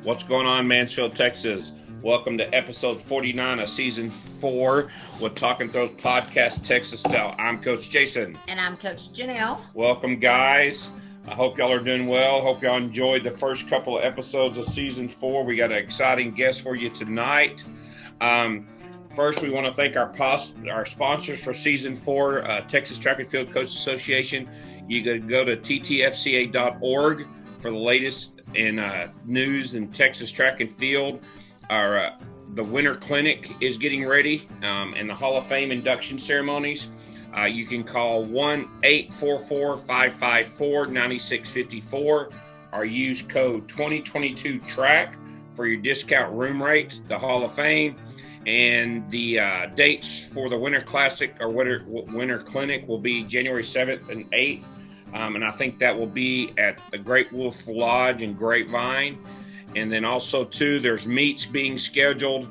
What's going on, Mansfield, Texas? Welcome to episode 49 of season 4 with Talking Throws Podcast Texas Style. I'm Coach Jason. And I'm Coach Janelle. Welcome, guys. I hope y'all are doing well. Hope y'all enjoyed the first couple of episodes of season 4. We got an exciting guest for you tonight. First, we want to thank our sponsors for season 4, Texas Track and Field Coaches Association. You can go to ttfca.org for the latest in news in Texas track and field. The Winter Clinic is getting ready, and the Hall of Fame induction ceremonies. You can call 1-844-554-9654 or use code 2022TRACK for your discount room rates. The Hall of Fame and the dates for the Winter Classic or Winter Clinic will be January 7th and 8th. And I think that will be at the Great Wolf Lodge in Grapevine. And then also, too, there's meets being scheduled,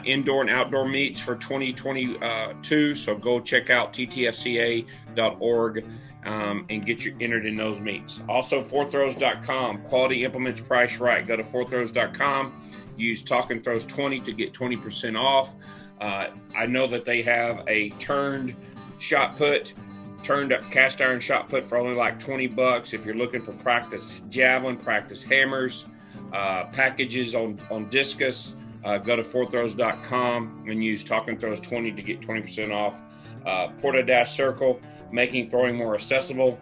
indoor and outdoor meets for 2022. So go check out ttfca.org and get you entered in those meets. Also, fourthrows.com, quality implements priced right. Go to fourthrows.com, use Talking Throws 20 to get 20% off. I know that they have a turned up cast iron shot put for only like $20. If you're looking for practice javelin, practice hammers, packages on Discus, go to fourthrows.com and use Talking Throws 20 to get 20% off. Porta Circle, making throwing more accessible.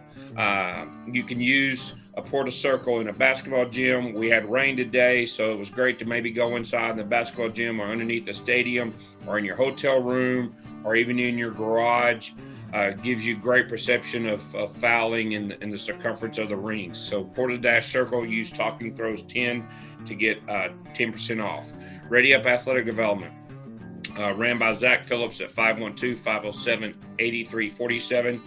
You can use a Porta Circle in a basketball gym. We had rain today, so it was great to maybe go inside in the basketball gym or underneath the stadium or in your hotel room or even in your garage. Gives you great perception of fouling in the circumference of the rings. So Porta Circle, use Talking Throws 10 to get 10% off. Ready Up Athletic Development, ran by Zach Phillips at 512-507-8347.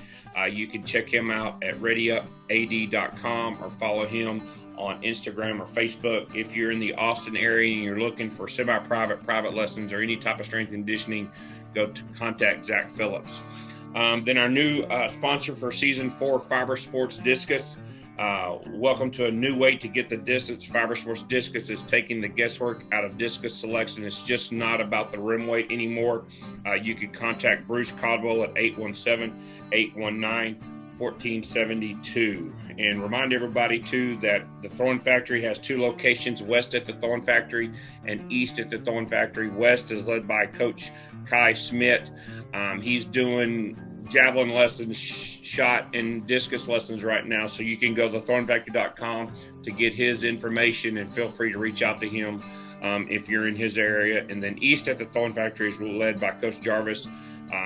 You can check him out at readyupad.com or follow him on Instagram or Facebook. If you're in the Austin area and you're looking for private lessons or any type of strength and conditioning, go to contact Zach Phillips. Then our new sponsor for season 4, Fiber Sports Discus. Welcome to a new way to get the distance. Fiber Sports Discus is taking the guesswork out of discus selection. It's just not about the rim weight anymore. You can contact Bruce Caldwell at 817-819-1472. And remind everybody, too, that the Thorn Factory has 2 locations, west at the Thorn Factory and east at the Thorn Factory. West is led by Coach Kai Smith. He's doing javelin lessons, shot, and discus lessons right now. So you can go to thornfactory.com to get his information, and feel free to reach out to him if you're in his area. And then east at the Thorn Factory is led by Coach Jarvis.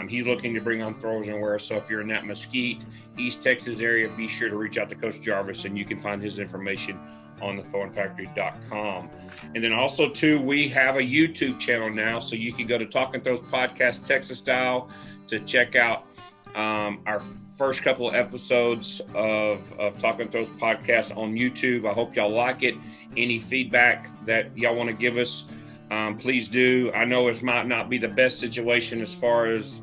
He's looking to bring on throwers and wearers. So if you're in that Mesquite, East Texas area, be sure to reach out to Coach Jarvis, and you can find his information on the thornfactory.com. And then also, too, we have a YouTube channel now. So you can go to Talking Throws Podcast Texas Style to check out our first couple of episodes of Talking Throws Podcast on YouTube. I hope y'all like it. Any feedback that y'all want to give us, please do. I know it might not be the best situation as far as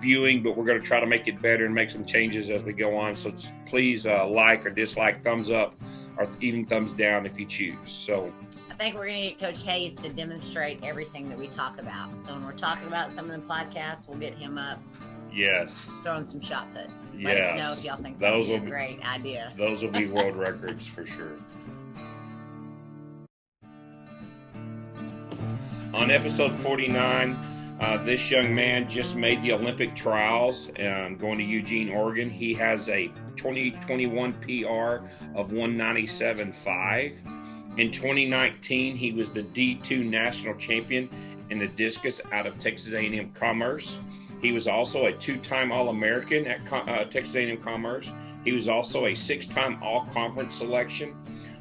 viewing, but we're going to try to make it better and make some changes as we go on. So please like or dislike, thumbs up, or even thumbs down if you choose. So I think we're going to get Coach Hayes to demonstrate everything that we talk about. So when we're talking about some of the podcasts, we'll get him up. Yes. Throwing some shot puts. Yes. Let us know if y'all think that would be a great idea. Those will be world records for sure. On episode 49, this young man just made the Olympic trials going to Eugene, Oregon. He has a 2021 PR of 197.5. In 2019, he was the D2 national champion in the discus out of Texas A&M Commerce. He was also a 2-time All-American at Texas A&M Commerce. He was also a 6-time All-Conference selection.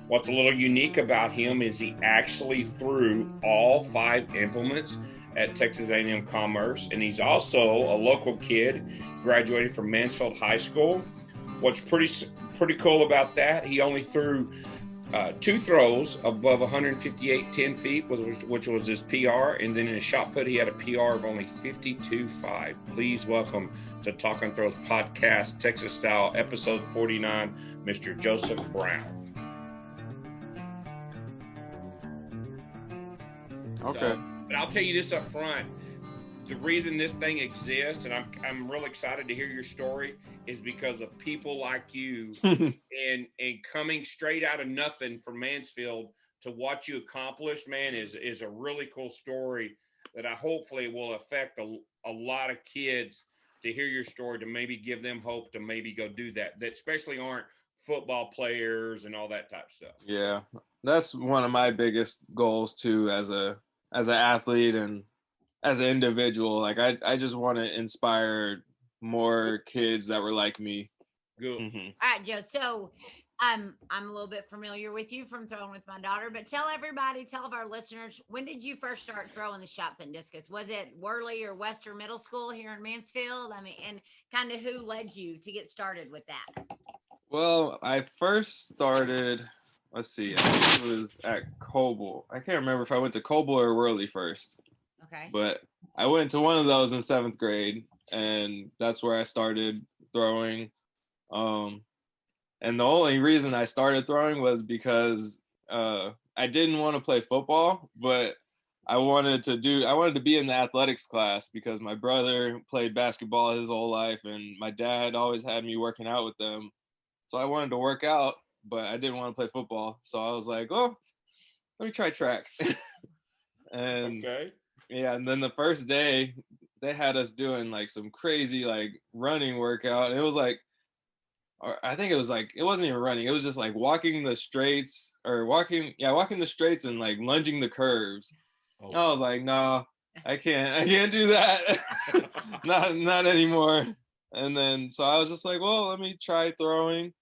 What's a little unique about him is he actually threw all 5 implements at Texas A&M Commerce, and he's also a local kid, graduated from Mansfield High School. What's pretty cool about that, he only threw 2 throws above 158.10 feet, which was his PR, and then in a shot put, he had a PR of only 52.5. Please welcome to Talking Throws Podcast, Texas Style, episode 49, Mr. Joseph Brown. Okay. So, but I'll tell you this up front. The reason this thing exists, and I'm real excited to hear your story, is because of people like you and coming straight out of nothing from Mansfield to what you accomplished, man, is a really cool story that I hopefully will affect a lot of kids to hear your story, to maybe give them hope to maybe go do that especially aren't football players and all that type of stuff. Yeah, that's one of my biggest goals too, as an athlete and as an individual. Like I just want to inspire more kids that were like me. Good. Mm-hmm. All right, Joe. So I'm a little bit familiar with you from throwing with my daughter, but tell our listeners, when did you first start throwing the shot put discus? Was it Worley or Western Middle School here in Mansfield? I mean, and kind of who led you to get started with that? Well, I first started, let's see, I think it was at Coble. I can't remember if I went to Coble or Worley first. Okay. But I went to one of those in 7th grade, and that's where I started throwing. And the only reason I started throwing was because I didn't want to play football, but I wanted to be in the athletics class because my brother played basketball his whole life, and my dad always had me working out with them. So I wanted to work out, but I didn't want to play football. So I was like, oh, let me try track. And okay. Yeah, and then the first day they had us doing like some crazy like running workout. And it was like, I think it was like, it wasn't even running. It was just like walking the straights and like lunging the curves. Oh. I was like, no, I can't do that. not anymore. And then, so I was just like, well, let me try throwing.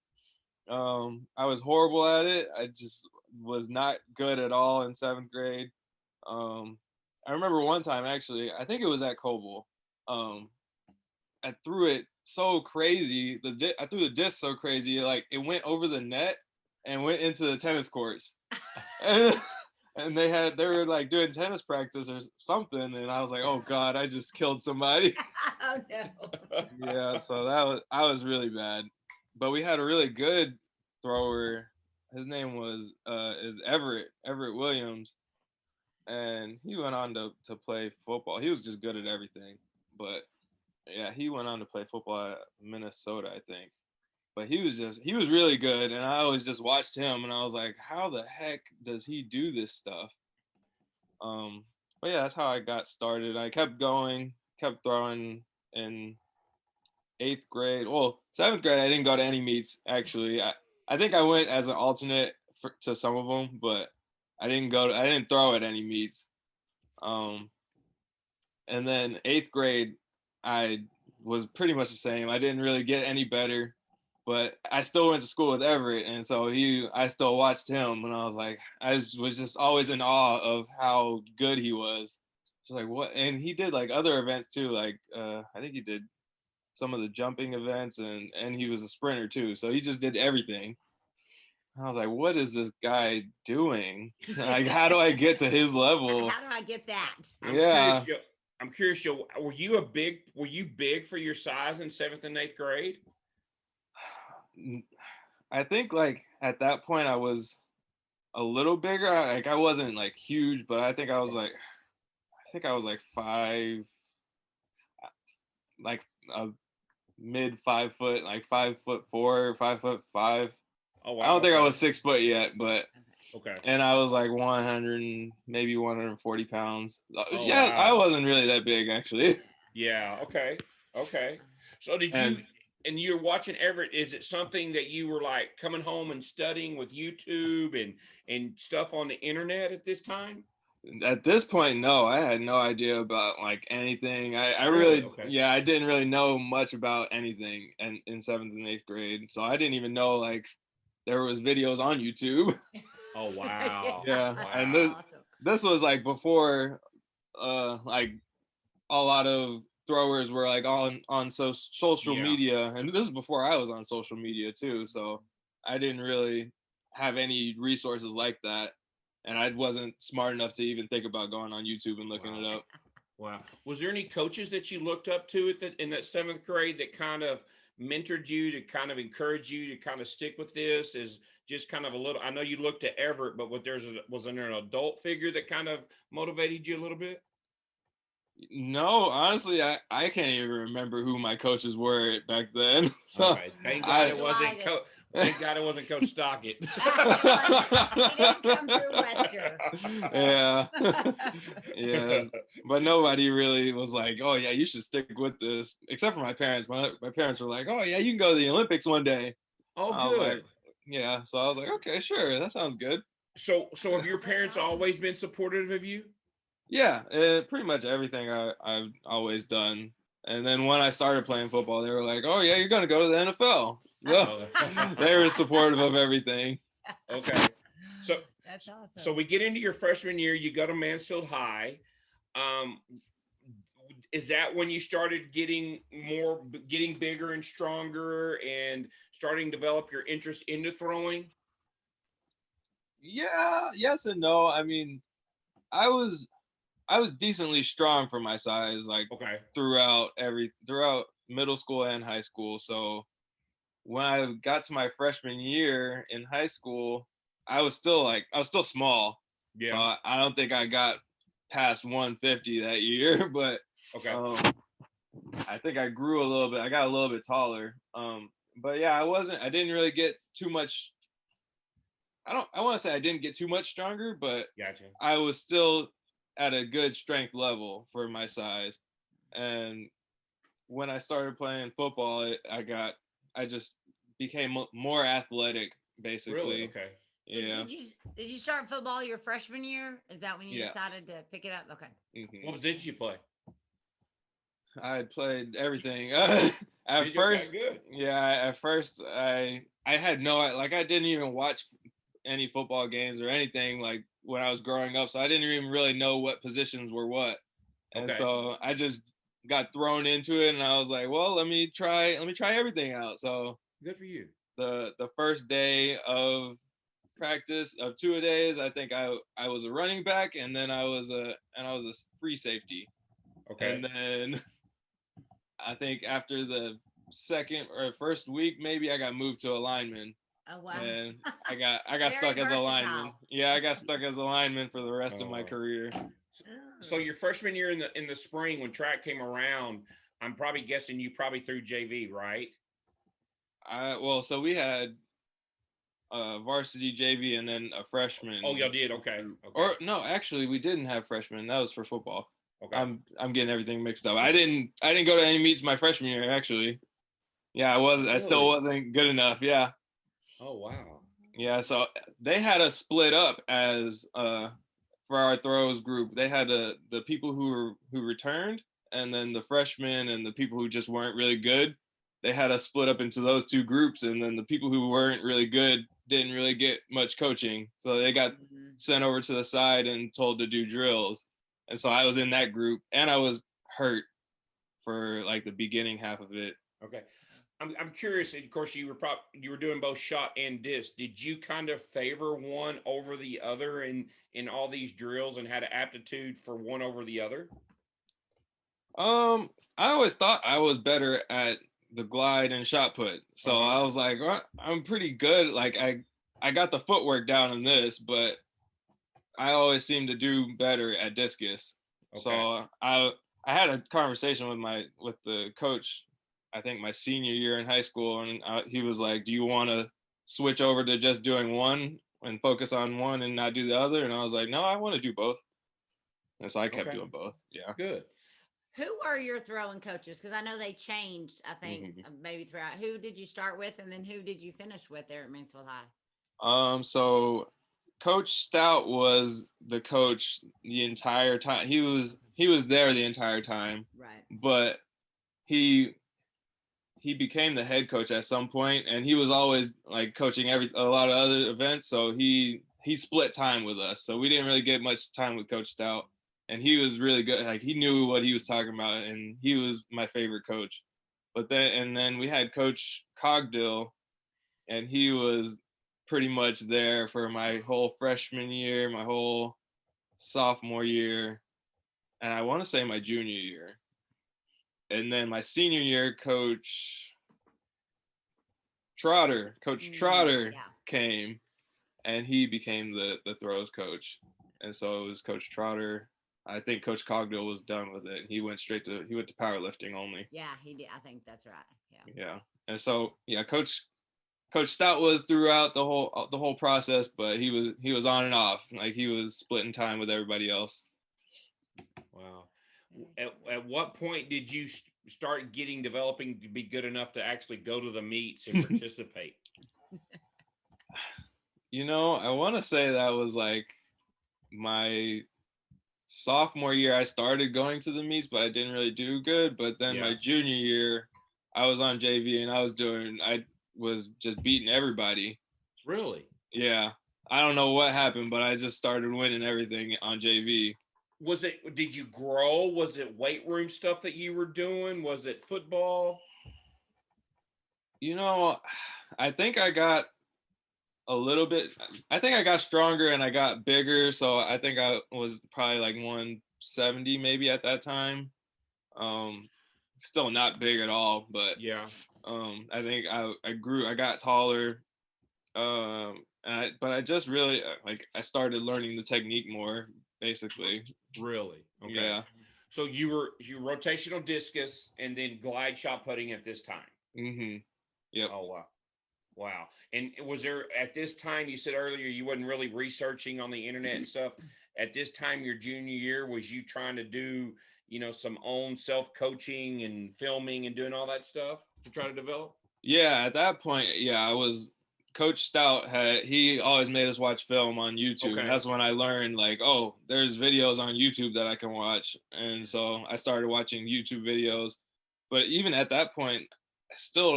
I was horrible at it. I just was not good at all in 7th grade. I remember one time, actually, I think it was at Coble. I threw it so crazy. I threw the disc so crazy, like it went over the net and went into the tennis courts. And they were like doing tennis practice or something, and I was like, oh God, I just killed somebody. Oh no. Yeah, so I was really bad. But we had a really good thrower. His name is Everett Williams. And he went on to play football. He was just good at everything. But yeah, he went on to play football at Minnesota, I think. But he was really good, and I always just watched him, and I was like, how the heck does he do this stuff? But yeah, that's how I got started. I kept going, kept throwing in 8th grade. Well, 7th grade, I didn't go to any meets, actually. I think I went as an alternate to some of them, but I didn't throw at any meets. And then 8th grade, I was pretty much the same. I didn't really get any better, but I still went to school with Everett, and so I still watched him, and I was like, I was just always in awe of how good he was. Just like, what? And he did like other events too, like I think he did some of the jumping events, and he was a sprinter too, so he just did everything. I was like, what is this guy doing? Like, how do I get to his level? How do I get that? I'm curious, Joe, were you big for your size in 7th and 8th grade? I think like at that point I was a little bigger. Like I wasn't like huge, but I think I was like 5, like a mid 5 foot, like 5'4" or 5'5". Oh wow! I don't think I was 6 foot yet, but okay. And I was like 100, maybe 140 pounds. Oh, yeah, wow. I wasn't really that big actually. Yeah. Okay. So and you're watching Everett. Is it something that you were like coming home and studying with YouTube and stuff on the internet at this time? At this point, no. I had no idea about like anything. I really, yeah, I didn't really know much about anything in 7th and 8th grade. So I didn't even know like there was videos on YouTube. Oh wow! Yeah, wow. And this was like before, like a lot of throwers were like on social media, and this is before I was on social media too. So I didn't really have any resources like that, and I wasn't smart enough to even think about going on YouTube and looking it up. Wow. Was there any coaches that you looked up to in that 7th grade that kind of mentored you to kind of encourage you to kind of stick with this? Is just kind of a little, I know you looked at Everett, but wasn't there an adult figure that kind of motivated you a little bit? No, honestly, I can't even remember who my coaches were back then. So Okay, thank God it That's wasn't. why Thank God it wasn't Coach Stockett. he didn't come through Wester. Yeah. Yeah. But nobody really was like, oh yeah, you should stick with this, except for my parents. My parents were like, oh yeah, you can go to the Olympics one day. Oh, I was like, good. yeah. So I was like, okay, sure, that sounds good. So have your That's parents awesome. always been supportive of you? Yeah, pretty much everything I've always done. And then when I started playing football, they were like, "Oh yeah, you're gonna go to the NFL." So Oh. they were supportive of everything. Okay. So That's awesome. so we get into your freshman year. You go to Mansfield High. Um, is that when you started getting bigger and stronger, and starting to develop your interest into throwing? Yeah, yes and no. I mean, I was I was decently strong for my size, like Okay. throughout middle school and high school. So when I got to my freshman year in high school, I was still small. So Yeah. I don't think I got past 150 that year, but Okay. um, I think I grew a little bit. I got a little bit taller. But yeah, I didn't really get too much. I want to say I didn't get too much stronger, but Gotcha. I was still at a good strength level for my size. And when I started playing football, I just became more athletic, Really? basically. Okay. So Yeah, did you start football your freshman year? Is that when you yeah. decided to pick it up? Okay. What hmm position you play? I had played everything. At Did you? Okay, first, good. yeah, at first I had no, like, I didn't even watch any football games or anything like when I was growing up, so I didn't even really know what positions were what. And Okay. so I just got thrown into it, and I was like, well, let me try everything out. So Good for you. the first day of practice of 2 days, I think I was a running back, and then I was a free safety. Okay. And then I think after the second or first week, maybe I got moved to a lineman, Oh wow. and I got Very stuck as a lineman. versatile. Yeah, I got stuck as a lineman for the rest of my Oh. career. So your freshman year in the spring when track came around, I'm probably guessing you probably threw JV, right? So we had varsity JV and then a Oh, freshman y'all did. Okay. group. Okay. Or no, actually we didn't have freshmen. That was for football. Okay. I'm getting everything mixed up. I didn't go to any meets my freshman year actually. Yeah, I still Really? wasn't good enough. Yeah. Oh, wow. Yeah, so they had us split up as for our throws group. They had the people who returned, and then the freshmen and the people who just weren't really good. They had us split up into those two groups, and then the people who weren't really good didn't really get much coaching, so they got Mhm. sent over to the side and told to do drills. And so I was in that group, and I was hurt for like the beginning half of it. Okay. I'm curious. Of course, you were doing both shot and disc. Did you kind of favor one over the other in all these drills, and had an aptitude for one over the other? I always thought I was better at the glide and shot put. So Uh-huh. I was like, well, I'm pretty good. Like I got the footwork down in this, but I always seem to do better at discus. Okay. So I had a conversation with the coach, I think my senior year in high school, and he was like, "Do you want to switch over to just doing one and focus on one and not do the other?" And I was like, "No, I want to do both." And so I kept Okay. doing both. Yeah. Good. Who are your throwing coaches? Because I know they changed, I think, hmm maybe throughout. Who did you start with, and then who did you finish with there at Mansfield High? So Coach Stout was the coach the entire time. He was there the entire time, Right. but he he became the head coach at some point, and he was always like coaching a lot of other events. So he split time with us, so we didn't really get much time with Coach Stout, and he was really good. Like he knew what he was talking about, and he was my favorite coach. But then we had Coach Cogdill, and he was pretty much there for my whole freshman year, my whole sophomore year, and I want to say my junior year. And then my senior year, Coach Trotter. Coach Trotter Yeah. came, and he became the throws coach. And so it was Coach Trotter. I think Coach Cogdill was done with it. He went to powerlifting only. Yeah, he did. I think that's right. Yeah. Yeah. And so Coach Stout was throughout the whole process, but he was on and off. Like he was splitting time with everybody else. Wow. At what point did you start developing to be good enough to actually go to the meets and participate? I want to say that was like my sophomore year. I started going to the meets, but I didn't really do good. But then my junior year, I was on JV and I was just beating everybody. Really? Yeah. I don't know what happened, but I just started winning everything on JV. Did you grow? Was it weight room stuff that you were doing? Was it football? I think I got I think I got stronger and I got bigger. So I think I was probably like 170 maybe at that time. Still not big at all, but yeah. I think I grew, I got taller. But I just really I started learning the technique more, basically. Really? Okay. Yeah. So you rotational discus and then glide shot putting at this time. Mm-hmm. Yep. Oh wow. Wow. And was there at this time, you said earlier you wasn't really researching on the internet and stuff. At this time, your junior year, was you trying to do, some own self-coaching and filming and doing all that stuff to try to develop? Yeah, at that point, I was Coach Stout he always made us watch film on YouTube. Okay. And that's when I learned there's videos on YouTube that I can watch. And so I started watching YouTube videos. But even at that point,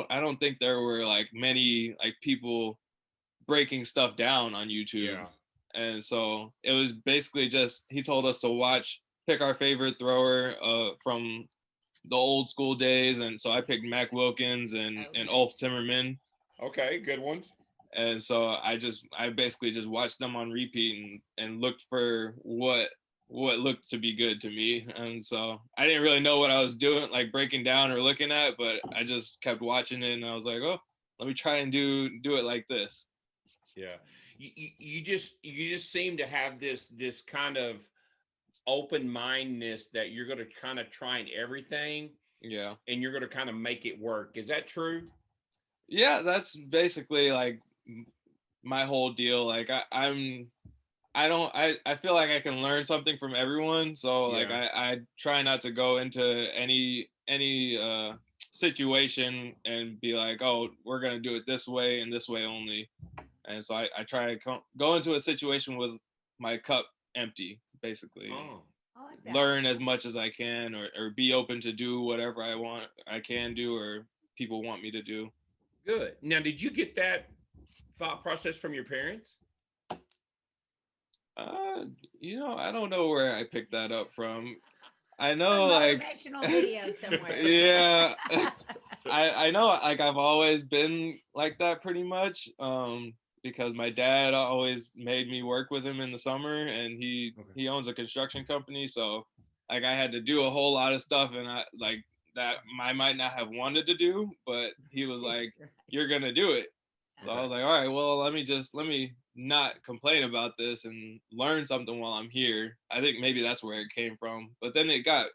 I don't think there were many people breaking stuff down on YouTube. Yeah. And so it was basically just, he told us to pick our favorite thrower from the old school days. And so I picked Mac Wilkins and Ulf Timmerman. Okay, good ones. And so I basically just watched them on repeat and looked for what looked to be good to me. And so I didn't really know what I was doing, breaking down or looking at, but I just kept watching it and I was like, oh, let me try and do it like this. Yeah. You just seem to have this kind of open-mindedness that you're going to kind of try everything. Yeah. And you're going to kind of make it work. Is that true? Yeah, that's basically my whole deal. I feel like I can learn something from everyone. So I try not to go into any situation and be like, oh, we're going to do it this way and this way only. And so I try to go into a situation with my cup empty, basically. Oh. I like that. Learn as much as I can or be open to do whatever I can do or people want me to do. Good. Now, did you get that thought process from your parents? I don't know where I picked that up from. I know a motivational video somewhere. Yeah. I know I've always been like that pretty much. Because my dad always made me work with him in the summer and he owns a construction company. So I had to do a whole lot of stuff and I might not have wanted to do, but he was like, you're going to do it. So I was like, all right, well, let me not complain about this and learn something while I'm here. I think maybe that's where it came from. But then it got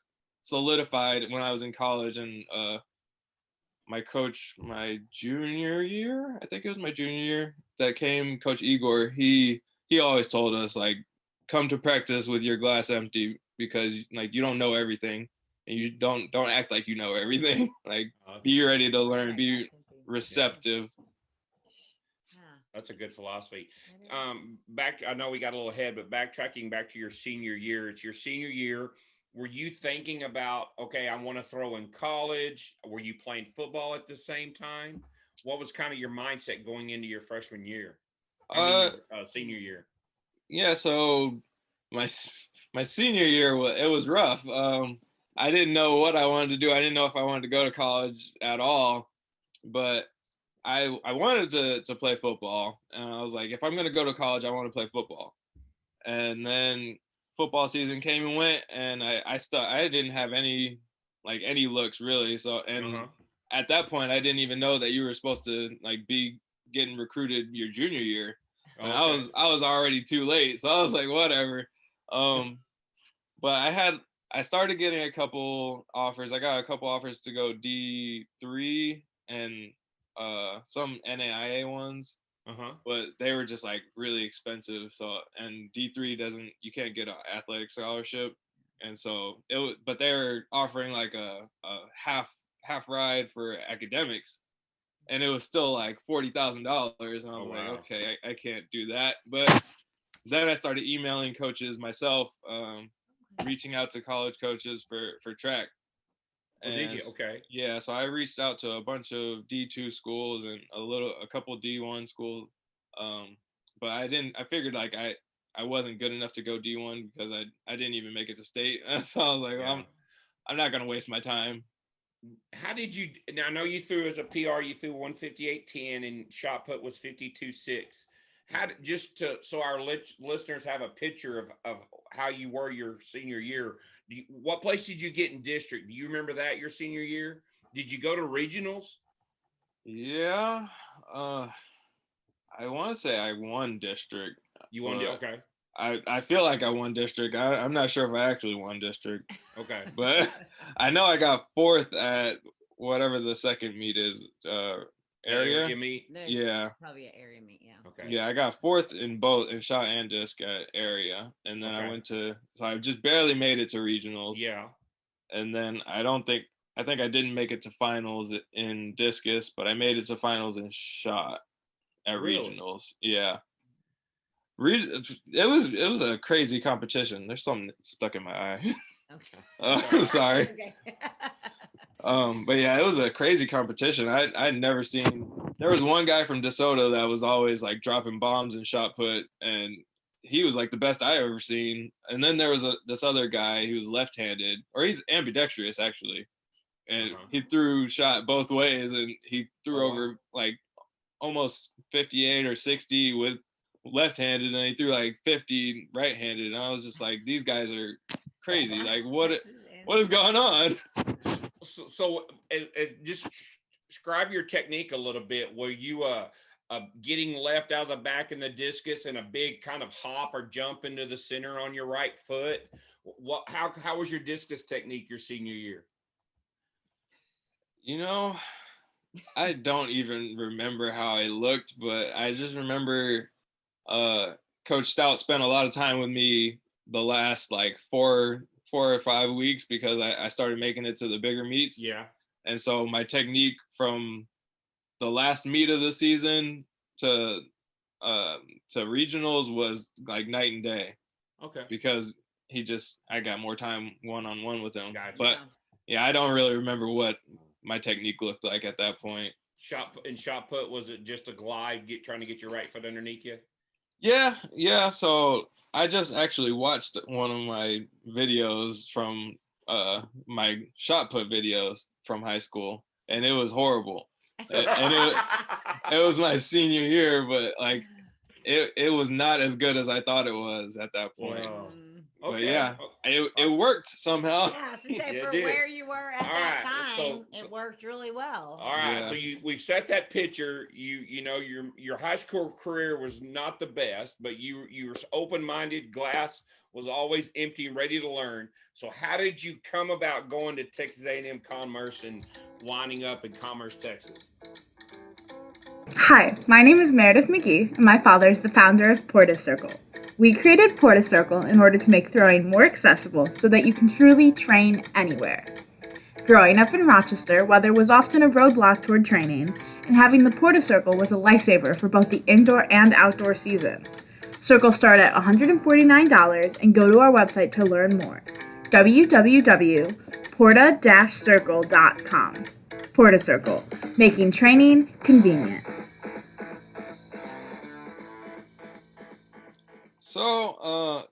solidified when I was in college and my coach, my junior year, I think it was my junior year that came, Coach Igor, he always told us come to practice with your glass empty because you don't know everything and you don't act like you know everything. Be ready to learn, be receptive. That's a good philosophy. I know we got a little ahead, but backtracking back to your senior year, it's your senior year. Were you thinking about, okay, I want to throw in college? Were you playing football at the same time? What was kind of your mindset going into your freshman year? Senior year? Yeah, so my senior year, it was rough. I didn't know what I wanted to do. I didn't know if I wanted to go to college at all, but I wanted to play football. And I was like, if I'm going to go to college, I want to play football. And then football season came and went, and I didn't have any looks really. So, and at that point, I didn't even know that you were supposed to like be getting recruited your junior year. And Okay. I was already too late. So I was like, whatever. But I started getting a couple offers. I got a couple offers to go D3 and some NAIA ones. But they were just like really expensive. So, and D3 you can't get an athletic scholarship. And so but they were offering like a half ride for academics, and it was still like $40,000. And I was like, okay, I can't do that. But then I started emailing coaches myself, reaching out to college coaches for track. And, did you? Okay. Yeah, so I reached out to a bunch of D2 schools and a couple D1 schools. But I figured like I wasn't good enough to go D1 because I didn't even make it to state. So I was like, well, I'm not going to waste my time. How did you, now I know you threw as a PR, you threw 158.10 and shot put was 52.6. So our listeners have a picture of how you were your senior year. What place did you get in district? Do you remember that your senior year? Did you go to regionals? Yeah. I want to say I won district. You won, okay. I feel like I won district. I'm not sure if I actually won district. Okay. But I know I got 4th at whatever the second meet is. Area meet? Yeah. Probably an area meet, yeah. Okay. Yeah, I got 4th in both in shot and disc at area. And then so I just barely made it to regionals. Yeah. And then I think I didn't make it to finals in discus, but I made it to finals in shot at regionals. Yeah. It was a crazy competition. There's something stuck in my eye. Okay. Sorry. Okay. But yeah, it was a crazy competition. I'd never seen. There was one guy from DeSoto that was always like dropping bombs and shot put, and he was like the best I ever seen. And then there was this other guy who was left-handed, or he's ambidextrous actually, and he threw shot both ways, and he threw over like almost 58 or 60 with left-handed, and he threw like 50 right-handed. And I was just like, these guys are crazy. Like, what is going on? So just describe your technique a little bit. Were you getting left out of the back in the discus and a big kind of hop or jump into the center on your right foot? How was your discus technique your senior year? You know, I don't even remember how I looked, but I just remember Coach Stout spent a lot of time with me the last like 4 or 5 weeks because I started making it to the bigger meets. Yeah. And so my technique from the last meet of the season to regionals was like night and day. Okay. Because I got more time one-on-one with him. Gotcha. But yeah, I don't really remember what my technique looked like at that point. Shot put, was it just a glide, trying to get your right foot underneath you? Yeah. So I just actually watched one of my videos from my shot put videos from high school, and it was horrible. And it was my senior year, but like it was not as good as I thought it was at that point. But yeah, it worked somehow. Yeah, so say for where you were at that time, it worked really well. All right, so we've set that picture. You know your high school career was not the best, but you were open-minded. Glass was always empty and ready to learn. So how did you come about going to Texas A&M Commerce and winding up in Commerce, Texas? Hi, my name is Meredith McGee, and my father is the founder of Porta Circle. We created Porta Circle in order to make throwing more accessible so that you can truly train anywhere. Growing up in Rochester, weather was often a roadblock toward training, and having the Porta Circle was a lifesaver for both the indoor and outdoor season. Circles start at $149 and go to our website to learn more. www.porta-circle.com. Porta Circle, making training convenient. So,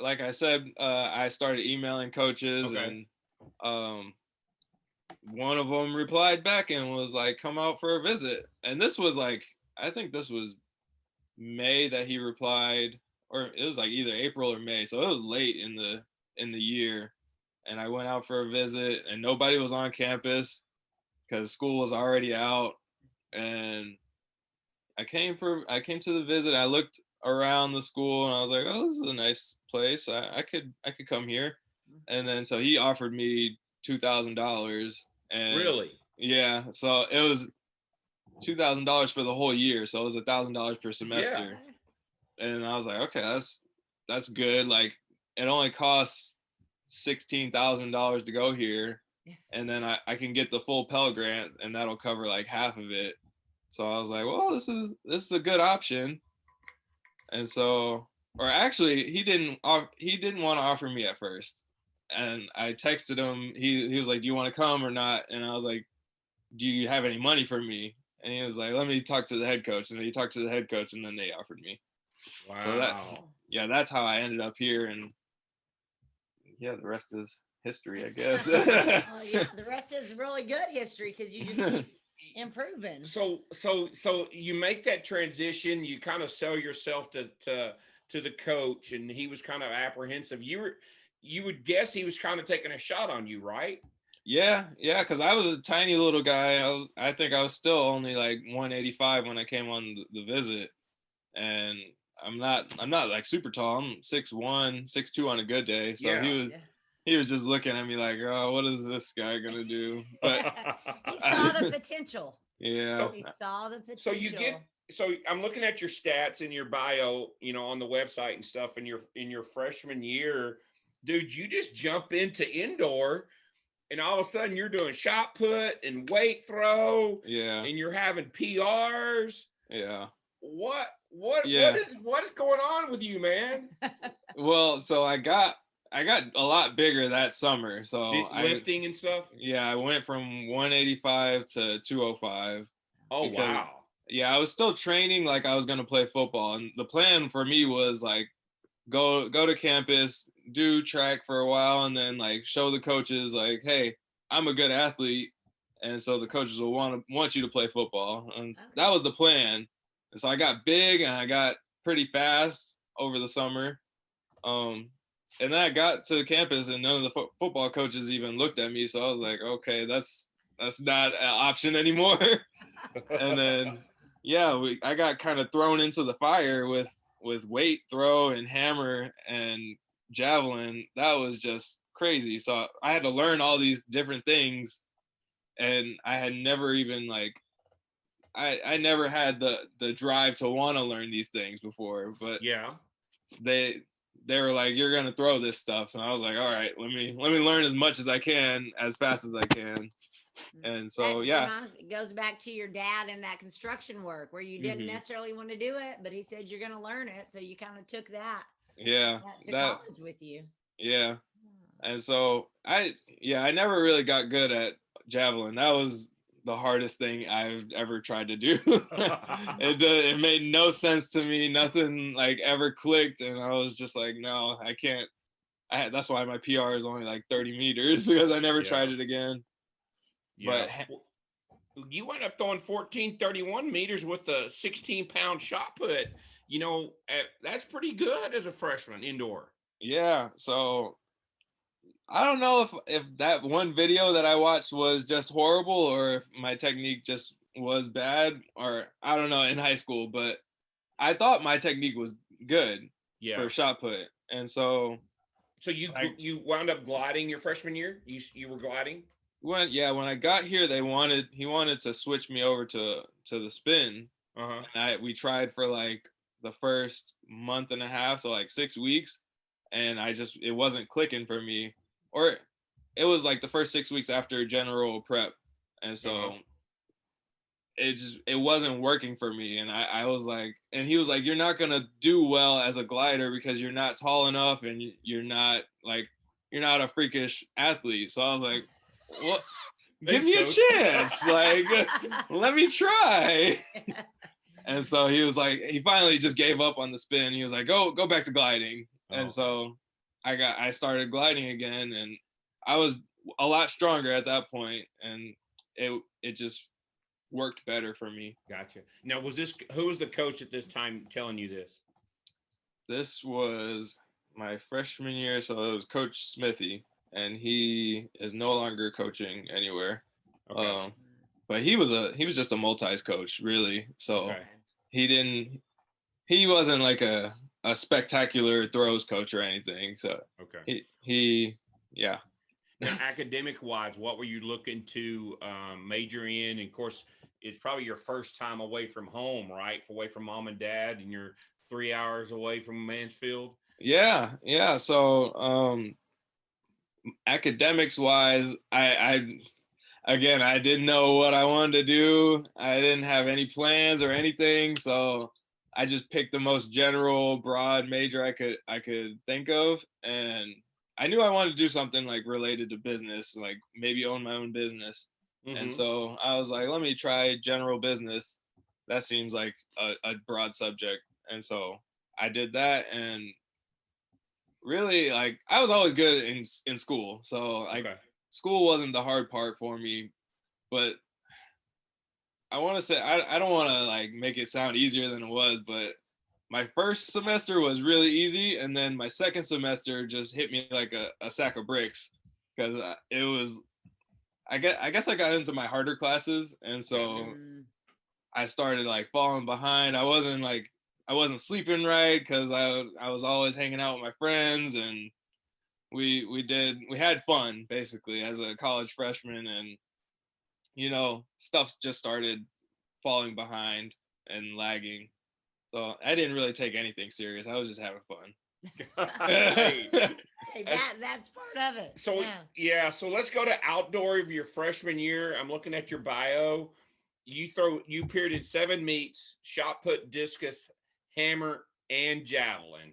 like I said, I started emailing coaches, and one of them replied back and was like, "Come out for a visit." And this was like, I think this was May that he replied, or it was like either April or May, so it was late in the year. And I went out for a visit, and nobody was on campus because school was already out, and I came to the visit. I looked around the school and I was like, oh, this is a nice place. I could come here. And then so he offered me $2,000, and Really? yeah, so it was $2,000 for the whole year. So it was $1,000 per semester. Yeah. And I was like, okay, that's good. Like, it only costs $16,000 to go here, and then I can get the full Pell Grant, and that'll cover like half of it. So I was like, well, this is a good option. And so, or actually, he didn't want to offer me at first, and I texted him. He was like, do you want to come or not? And I was like, do you have any money for me? And he was like, let me talk to the head coach. And he talked to the head coach, and then they offered me. Wow. So that's how I ended up here, and yeah, the rest is history, I guess. Oh, yeah, the rest is really good history because you just keep improving. So you make that transition. You kind of sell yourself to the coach, and he was kind of apprehensive. You would guess he was kind of taking a shot on you, right? Yeah, because I was a tiny little guy. I think I was still only like 185 when I came on the visit, and I'm not like super tall. I'm 6'1", 6'2" on a good day. So yeah. he was just looking at me like, oh, what is this guy gonna do? But he saw the potential. Yeah. He saw the potential. So I'm looking at your stats in your bio, on the website and stuff. In your freshman year, dude, you just jump into indoor, and all of a sudden you're doing shot put and weight throw. Yeah. And you're having PRs. Yeah. What is going on with you, man? Well, so I got a lot bigger that summer. So lifting and stuff. Yeah, I went from 185 to 205. Oh, wow. Yeah, I was still training like I was gonna play football, and the plan for me was like go to campus, do track for a while, and then like show the coaches like, hey, I'm a good athlete, and so the coaches will want you to play football, and that was the plan. And so I got big and I got pretty fast over the summer. And then I got to campus and none of the football coaches even looked at me. So I was like, okay, that's not an option anymore. And then, yeah, I got kind of thrown into the fire with weight throw and hammer and javelin. That was just crazy. So I had to learn all these different things, and I had never even like, I never had the drive to want to learn these things before, but yeah, they were like, you're gonna throw this stuff. So I was like, all right, let me learn as much as I can, as fast as I can. And so it goes back to your dad and that construction work where you didn't necessarily want to do it, but he said you're gonna learn it, so you kind of took that to college with you. Yeah. And so I never really got good at javelin. That was the hardest thing I've ever tried to do. It made no sense to me. Nothing like ever clicked, and I was just like, no, I can't. That's why my PR is only like 30 meters because I never tried it again. Yeah. But you went up throwing 1431 meters with a 16-pound shot put. That's pretty good as a freshman indoor. Yeah. So I don't know if that one video that I watched was just horrible or if my technique just was bad, or I don't know, in high school, but I thought my technique was good for shot put. And so you wound up gliding your freshman year? You were gliding? When I got here, he wanted to switch me over to the spin. And we tried for like the first month and a half, so like 6 weeks, and it wasn't clicking for me. Or it was like the first 6 weeks after general prep, and so it wasn't working for me. And I was like, and he was like, you're not gonna do well as a glider because you're not tall enough and you're not a freakish athlete. So I was like, what? Give me a chance. Like, let me try. And so he was like, he finally just gave up on the spin. He was like, go back to gliding. And so I started gliding again, and I was a lot stronger at that point, and it just worked better for me. Gotcha. Now, who was the coach at this time telling you this? This was my freshman year, so it was Coach Smithy, and he is no longer coaching anywhere. Okay. but he was just a multis coach, really. So Okay. he wasn't like a spectacular throws coach or anything. So Okay. he yeah. Now, academic wise, what were you looking to major in? And of course, it's probably your first time away from home, right? Away from mom and dad, and you're 3 hours away from Mansfield. Yeah. So academics wise, I again, I didn't know what I wanted to do. I didn't have any plans or anything, so I just picked the most general, broad major I could think of, and I knew I wanted to do something like related to business, like maybe own my own business. And Mm-hmm. so I was like, let me try general business. That seems like a broad subject. And so I did that, and really, like, I was always good in school. So like Okay. school wasn't the hard part for me, but I want to say I don't want to like make it sound easier than it was, but my first semester was really easy, and then my second semester just hit me like a sack of bricks because it was I guess I got into my harder classes, and so I started like falling behind. I wasn't sleeping right because I was always hanging out with my friends, and we had fun basically as a college freshman, and stuff just started falling behind and lagging. So I didn't really take anything serious. I was just having fun. Hey, Hey, that's- that's part of it. So Yeah. so let's go to outdoor of your freshman year. I'm looking at your bio. You appeared in 7 meets, shot put, discus, hammer, and javelin.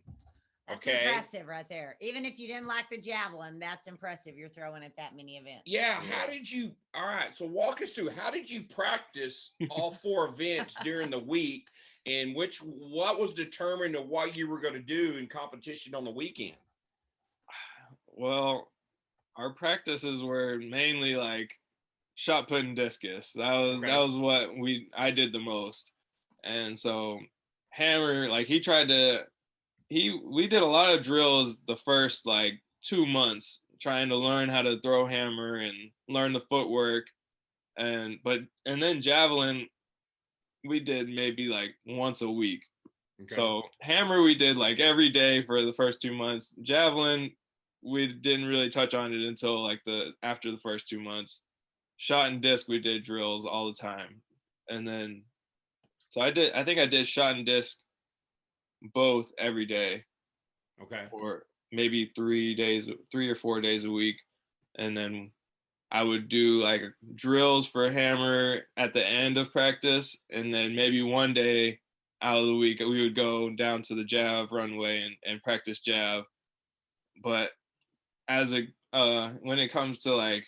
That's Okay. impressive right there. Even if you didn't like the javelin, that's impressive. You're throwing at that many events. Yeah. How did you? All right. So walk us through. How did you practice all 4 events during the week, and what was determined of what you were going to do in competition on the weekend? Well, our practices were mainly like shot put and discus. That was what I did the most. And so hammer, like we did a lot of drills the first like 2 months trying to learn how to throw hammer and learn the footwork. And then javelin we did maybe like once a week. Okay. So hammer we did like every day for the first 2 months. Javelin we didn't really touch on it until like after the first 2 months. Shot and disc we did drills all the time. And then so I think I did shot and disc both every day Okay. for maybe 3 or 4 days a week. And then I would do like drills for hammer at the end of practice, and then maybe one day out of the week we would go down to the jav runway and practice jav. But when it comes to like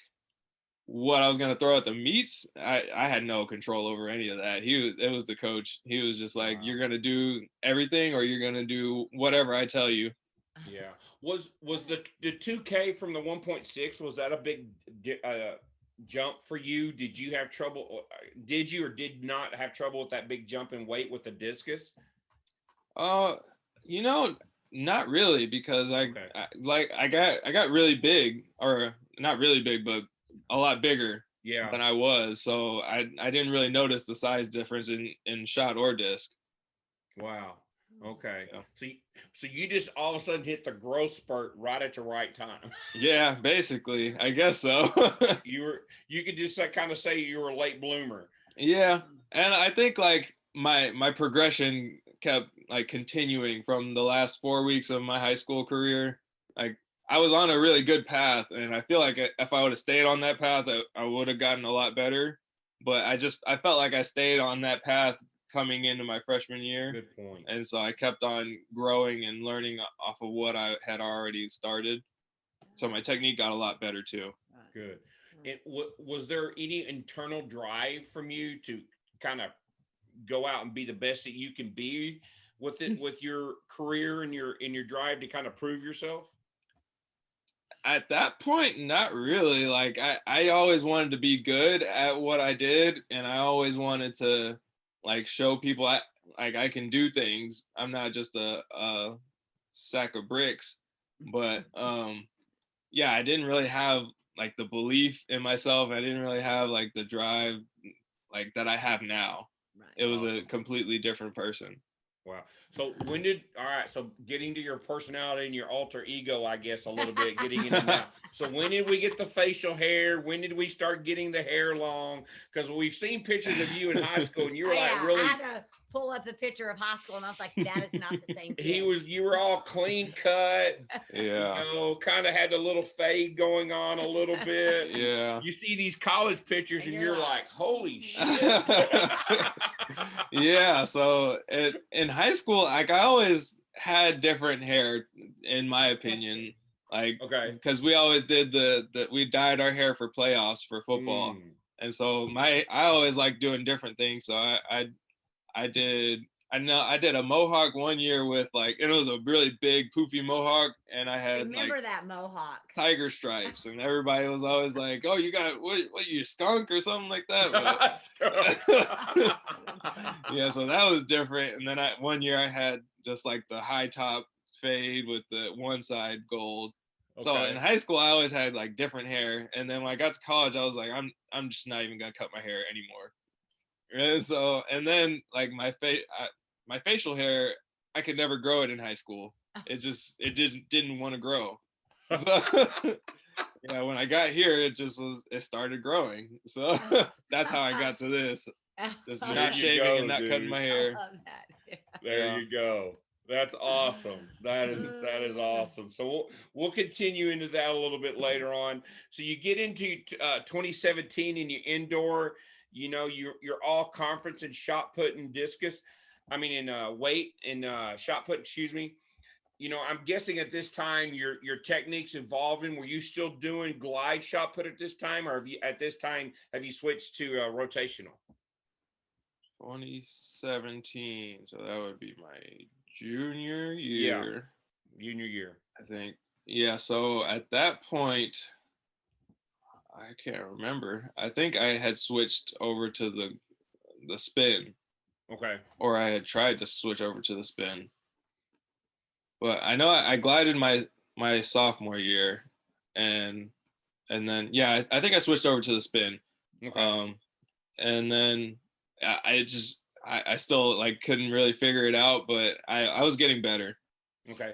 what I was gonna throw at the meets, I had no control over any of that. It was the coach. He was just like, You're gonna do everything, or you're gonna do whatever I tell you. Yeah. Was the 2K from the 1.6, was that a big jump for you? Did you have trouble? Did you or did not have trouble with that big jump in weight with the discus? You know, not really, because I got really big, or not really big, but a lot bigger than I was. So I didn't really notice the size difference in shot or disc. Wow. Okay. Yeah. So you just all of a sudden hit the growth spurt right at the right time. Yeah, basically. I guess so. You could just kind of say you were a late bloomer. Yeah. And I think like my progression kept like continuing from the last 4 weeks of my high school career. Like I was on a really good path, and I feel like if I would have stayed on that path, I would have gotten a lot better. But I felt like I stayed on that path coming into my freshman year. Good point. And so I kept on growing and learning off of what I had already started. So my technique got a lot better too. Good. And was there any internal drive from you to kind of go out and be the best that you can be with your career and your drive to kind of prove yourself? At that point, not really. Like I always wanted to be good at what I did, and I always wanted to like show people I can do things. I'm not just a sack of bricks. But yeah, I didn't really have like the belief in myself. I didn't really have like the drive like that I have now. Right. It was a Awesome. completely different person. Wow. So so getting to your personality and your alter ego, I guess, a little bit, getting into now. So when did we get the facial hair? When did we start getting the hair long? Because we've seen pictures of you in high school and you were like I really, had to pull up the picture of high school and I was like, that is not the same kid. you were all clean cut, Yeah. kind of had a little fade going on a little bit. Yeah. You see these college pictures and you're like, holy shit. Yeah. So in high school, like I always had different hair, in my opinion. Like, Okay. because we always did we dyed our hair for playoffs for football, and so I always like doing different things. So I did a mohawk one year with like, it was a really big poofy mohawk, and I had Remember like that mohawk. tiger stripes, and everybody was always like, "Oh, you got what you skunk or something like that." But, yeah, so that was different. And then one year I had just like the high top fade with the one side gold. Okay. So in high school I always had like different hair, and then when I got to college I was like, I'm just not even gonna cut my hair anymore. And so, and then like my facial hair, I could never grow it in high school. It didn't want to grow. So yeah, when I got here, it started growing. So that's how I got to this. Just There not you shaving go, and not cutting dude. my I hair. love that. Yeah. There Yeah. you go. That's awesome. That is awesome. So we'll continue into that a little bit later on. So you get into 2017 and you indoor. You're all conference in shot put and discus. I mean, in weight and shot put. Excuse me. I'm guessing at this time your techniques evolving. Were you still doing glide shot put at this time, or have you switched to rotational? 2017, so that would be my junior year. Yeah, junior year, I think. Yeah, so at that point, I can't remember. I think I had switched over to the spin. Okay. Or I had tried to switch over to the spin. But I know I glided my sophomore year, and then yeah, I think I switched over to the spin. Okay. And then I still like couldn't really figure it out, but I was getting better. Okay.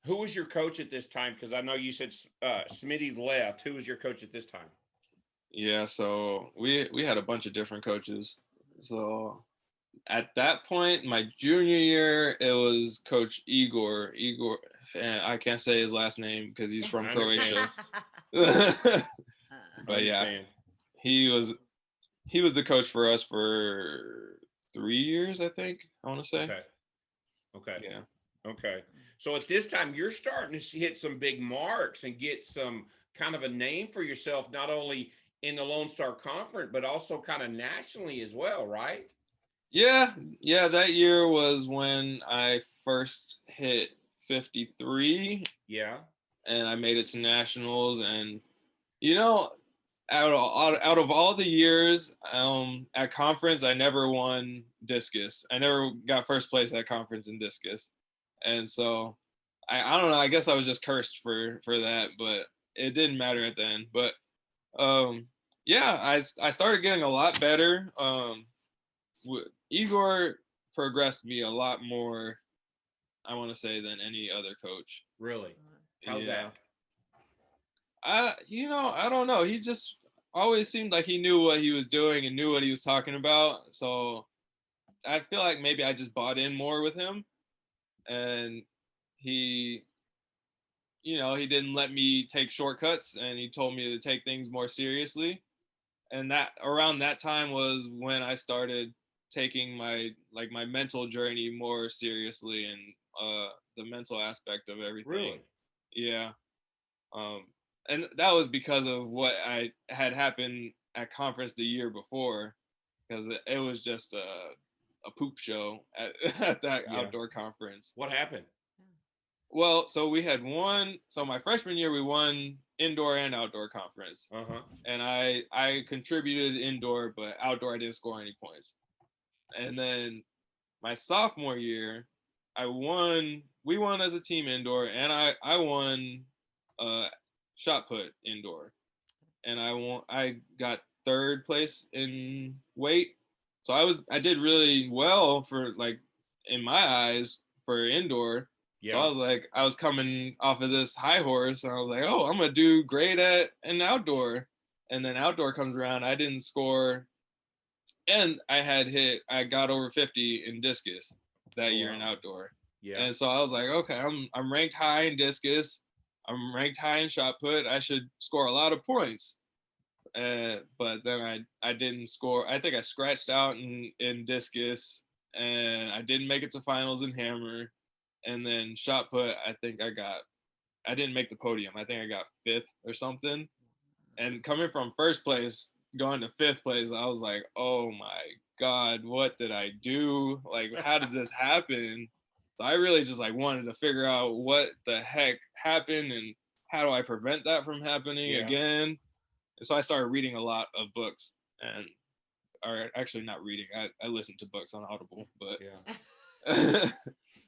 Who was your coach at this time? Because I know you said Smitty left. Who was your coach at this time? Yeah, so we had a bunch of different coaches. So at that point, my junior year, it was Coach Igor. And I can't say his last name because he's from Croatia. But yeah, he was the coach for us for 3 years, I think. I want to say. Okay. Yeah. Okay. So at this time, you're starting to hit some big marks and get some kind of a name for yourself, not only in the Lone Star Conference, but also kind of nationally as well, right? Yeah. That year was when I first hit 53. Yeah. And I made it to nationals, and out of all the years at conference, I never won discus. I never got first place at conference in discus, and so I don't know. I guess I was just cursed for that, but it didn't matter at the end. But yeah, I started getting a lot better. Igor progressed me a lot more, I want to say, than any other coach. Really? How's that? I don't know. He just always seemed like he knew what he was doing and knew what he was talking about. So I feel like maybe I just bought in more with him, and he didn't let me take shortcuts, and he told me to take things more seriously. And that around that time was when I started taking my mental journey more seriously, and the mental aspect of everything. Really? Yeah. And that was because of what I had happened at conference the year before, because it was just a poop show at that outdoor conference. What happened? Well, so we had my freshman year we won indoor and outdoor conference. And I contributed indoor, but outdoor I didn't score any points. And then my sophomore year, we won as a team indoor, and I won shot put indoor, and I got third place in weight. So I did really well for, like, in my eyes, for indoor. Yeah. So I was coming off of this high horse, and I was like, oh, I'm gonna do great at an outdoor. And then outdoor comes around, I didn't score, and I got over 50 in discus that year in outdoor. Yeah. And so I was like, okay, I'm ranked high in discus, I'm ranked high in shot put, I should score a lot of points. But then I didn't score. I think I scratched out in discus, and I didn't make it to finals in hammer. And then shot put, I didn't make the podium. I think I got 5th or something. And coming from first place, going to 5th place, I was like, oh my God, what did I do? Like, how did this happen? So I really just like wanted to figure out what the heck happened and how do I prevent that from happening again. And so I started reading a lot of books, or actually not reading. I listened to books on Audible, but yeah.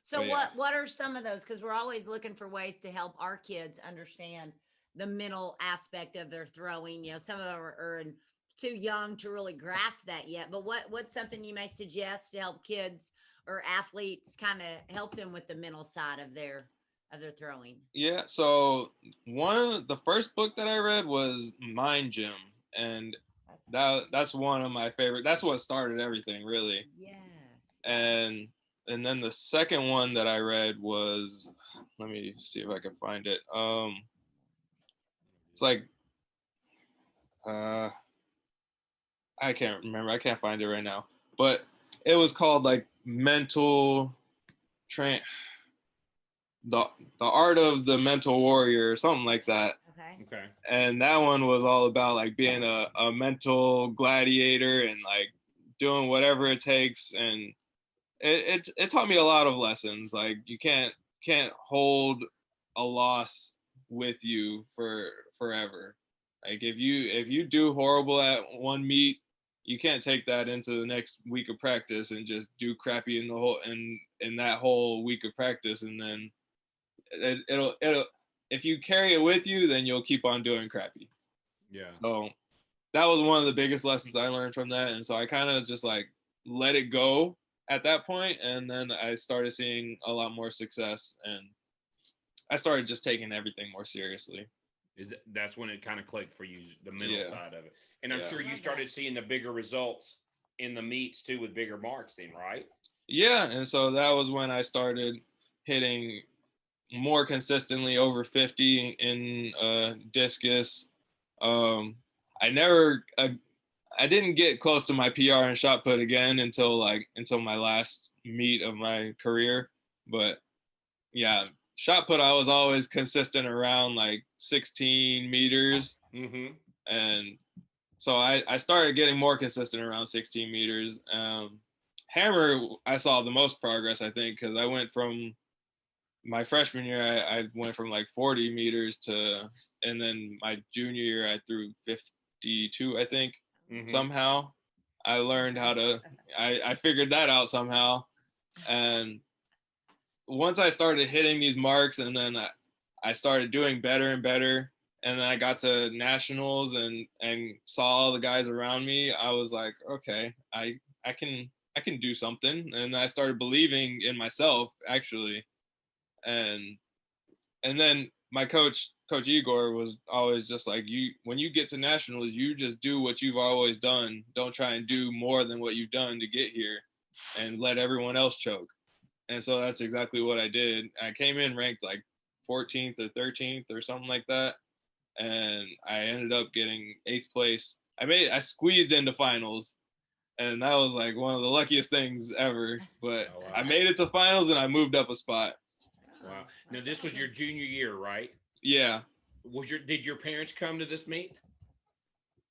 So what are some of those? Because we're always looking for ways to help our kids understand the mental aspect of their throwing. You know, some of them are too young to really grasp that yet. But what's something you may suggest to help kids or athletes kind of help them with the mental side of their throwing? Yeah. So the first book that I read was Mind Gym, and that's one of my favorite. That's what started everything, really. Yes. And then the second one that I read was, let me see if I can find it. It's like, I can't remember. I can't find it right now. But it was called like the art of the mental warrior or something like that. Okay. And that one was all about like being a mental gladiator and like doing whatever it takes. And it taught me a lot of lessons. Like, you can't hold a loss with you for forever. Like, if you do horrible at one meet, you can't take that into the next week of practice and just do crappy in that whole week of practice, and then it'll if you carry it with you, then you'll keep on doing crappy. Yeah. So that was one of the biggest lessons I learned from that, and so I kind of just like let it go at that point, and then I started seeing a lot more success, and I started just taking everything more seriously. That's when it kind of clicked for you, the mental side of it. And I'm sure you started seeing the bigger results in the meets too, with bigger marks then, right? Yeah, and so that was when I started hitting more consistently over 50 in discus. I didn't get close to my PR in shot put again until my last meet of my career. But yeah, shot put, I was always consistent around like 16 meters. Mm-hmm. And so I started getting more consistent around 16 meters. Hammer, I saw the most progress, I think, because I went from my freshman year, I went from like 40 meters and then my junior year, I threw 52, I think. Mm-hmm. Somehow I learned I figured that out somehow. And once I started hitting these marks, and then I started doing better and better, and then I got to nationals and saw all the guys around me, I was like, okay, I can do something. And I started believing in myself, actually. And then my coach Igor, was always just like, when you get to nationals, you just do what you've always done. Don't try and do more than what you've done to get here, and let everyone else choke. And so that's exactly what I did. I came in ranked like 14th or 13th or something like that, and I ended up getting 8th place. I squeezed into finals, and that was like one of the luckiest things ever. But wow. I made it to finals, and I moved up a spot. Wow. Now this was your junior year, right? Yeah. Did your parents come to this meet?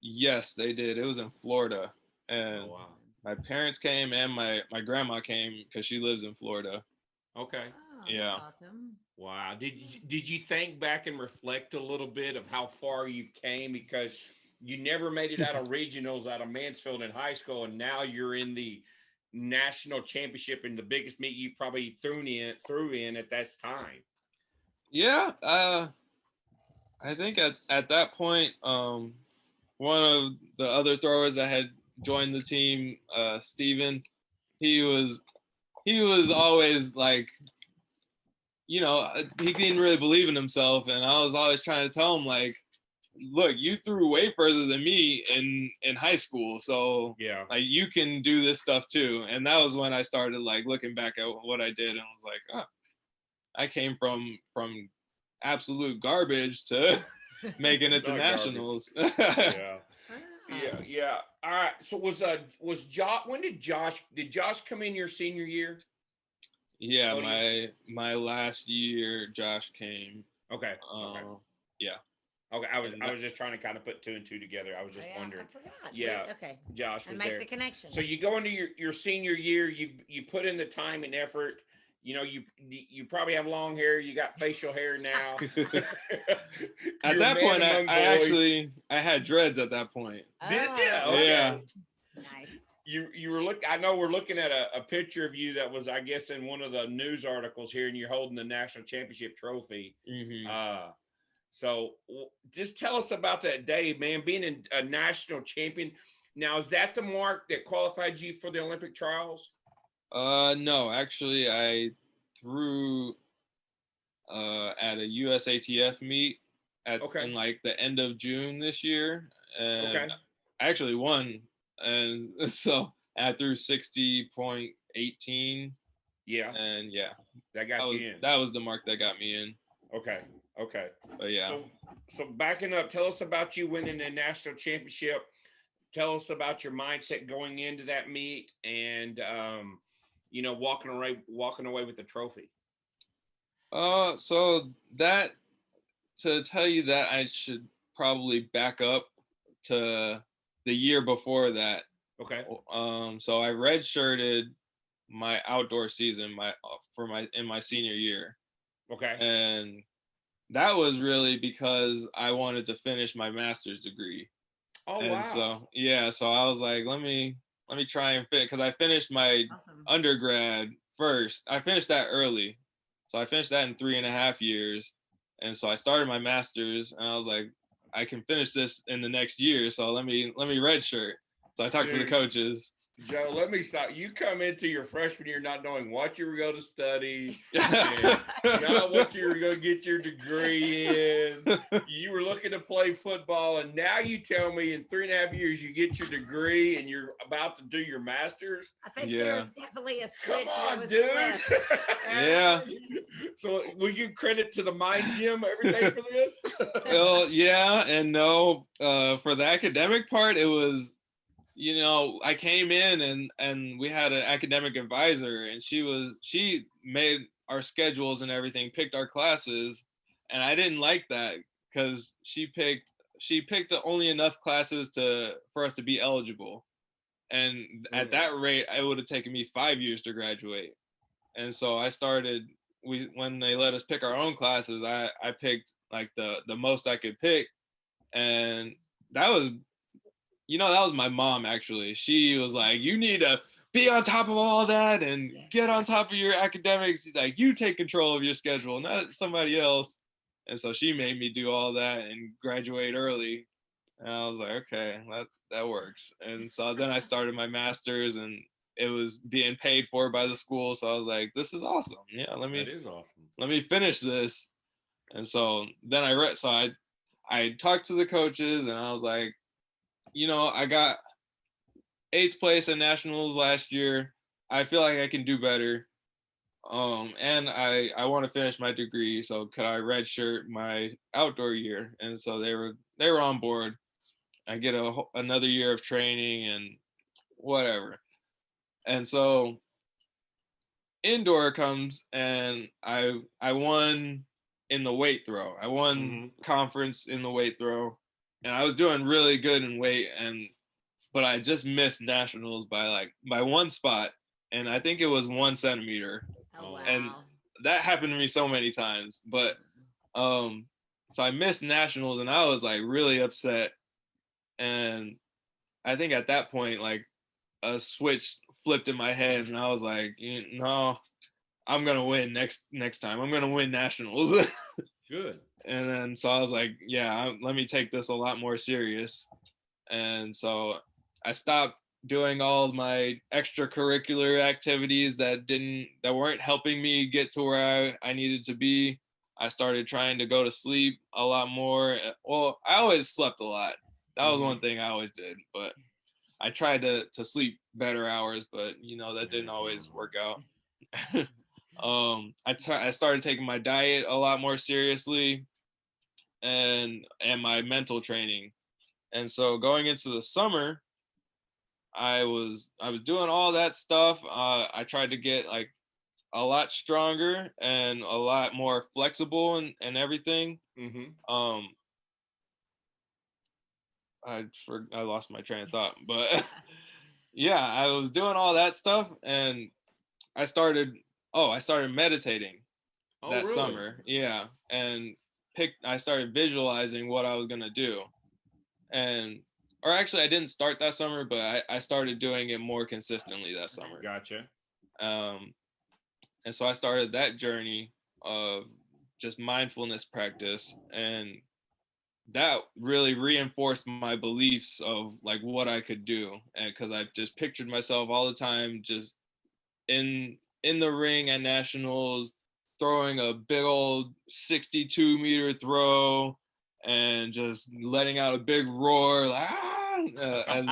Yes, they did. It was in Florida. And wow. My parents came, and my grandma came because she lives in Florida. Okay. Oh, yeah. That's awesome. Wow. Did you think back and reflect a little bit of how far you've came? Because you never made it out of regionals out of Mansfield in high school, and now you're in the national championship in the biggest meet you've probably threw in at that time. Yeah. I think at that point, one of the other throwers that had joined the team, Steven, he was always like, he didn't really believe in himself, and I was always trying to tell him like, look, you threw way further than me in high school, so Yeah. like you can do this stuff too. And that was when I started like looking back at what I did, and I was like, oh, I came from absolute garbage to making it to Not nationals. Yeah. Ah. Yeah. All right. So was Josh? When did Josh come in your senior year? Yeah, Oh, my last year, Josh came. Okay. Yeah. Okay. I was just trying to kind of put two and two together. I was just wondering. I forgot. Yeah. Okay. Josh I was make there. the connection. So you go into your senior year. You put in the time and effort. You probably have long hair. You got facial hair now. At that point, I had dreads at that point. Did you? Oh, Okay. Yeah. nice. You were I know we're looking at a picture of you that was, I guess, in one of the news articles here, and you're holding the national championship trophy. Mm-hmm. So just tell us about that day, man, being a national champion. Now, is that the mark that qualified you for the Olympic trials? No, actually, I threw at a USATF meet in like the end of June this year, and I actually won, and so I threw 60.18. Yeah, and yeah, that got you in. That was the mark that got me in. Okay. But yeah. So backing up, tell us about you winning the national championship. Tell us about your mindset going into that meet, and walking away with the trophy. So that, to tell you that, I should probably back up to the year before that. Okay. So I redshirted my outdoor season in my senior year. Okay. And that was really because I wanted to finish my master's degree. Oh, and wow. So I was like, let me try and fit, because I finished my undergrad first. I finished that early. So I finished that in 3.5 years. And so I started my master's, and I was like, I can finish this in the next year. So let me redshirt. So I talked to the coaches. Joe, let me stop. You come into your freshman year not knowing what you were going to study, and not what you were going to get your degree in. You were looking to play football, and now you tell me in 3.5 years you get your degree and you're about to do your master's. I think there's definitely a switch. Come on, dude. Yeah. So will you credit to the Mind Gym every day for this? Well, yeah and no. For the academic part, it was, I came in and we had an academic advisor, and she made our schedules and everything, picked our classes, and I didn't like that, because she picked only enough classes for us to be eligible, and at that rate, it would have taken me 5 years to graduate. And so when they let us pick our own classes, I picked like the most I could pick, and that was my mom, actually. She was like, you need to be on top of all that and get on top of your academics. She's like, you take control of your schedule, not somebody else. And so she made me do all that and graduate early. And I was like, okay, that works. And so then I started my master's, and it was being paid for by the school. So I was like, this is awesome. Yeah, that is awesome. Let me finish this. And so then I talked to the coaches, and I was like, I got 8th place at nationals last year. I feel like I can do better. And I want to finish my degree. So could I redshirt my outdoor year? And so they were on board. I get another year of training and whatever. And so indoor comes, and I won in the weight throw. I won conference in the weight throw. And I was doing really good in weight, but I just missed nationals by 1 spot, and I think it was 1 centimeter. Oh, wow. And that happened to me so many times. But so I missed nationals, and I was like really upset. And I think at that point, like, a switch flipped in my head, and I was like, no, I'm gonna win next time. I'm gonna win nationals. Good. And then so I was like, yeah, let me take this a lot more serious. And so I stopped doing all my extracurricular activities that weren't helping me get to where I needed to be. I started trying to go to sleep a lot more. Well, I always slept a lot. That was one thing I always did, but I tried to sleep better hours, but that didn't always work out. I started taking my diet a lot more seriously, and my mental training. And so going into the summer, I was doing all that stuff. I tried to get like a lot stronger and a lot more flexible and everything. I lost my train of thought, but yeah, I was doing all that stuff, and I started meditating that really? summer. Yeah, and I started visualizing what I was gonna do, or actually, I didn't start that summer, but I started doing it more consistently that summer. Gotcha. And so I started that journey of just mindfulness practice, and that really reinforced my beliefs of like what I could do. And because I just pictured myself all the time just in the ring at nationals, throwing a big old 62-meter throw and just letting out a big roar, like as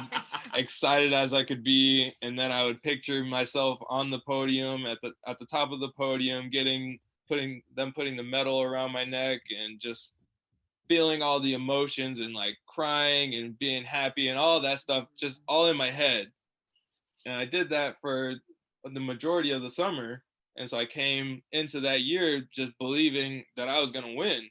excited as I could be. And then I would picture myself on the podium at the top of the podium, putting the medal around my neck, and just feeling all the emotions and like crying and being happy and all that stuff just all in my head. And I did that for the majority of the summer. And so I came into that year just believing that I was going to win.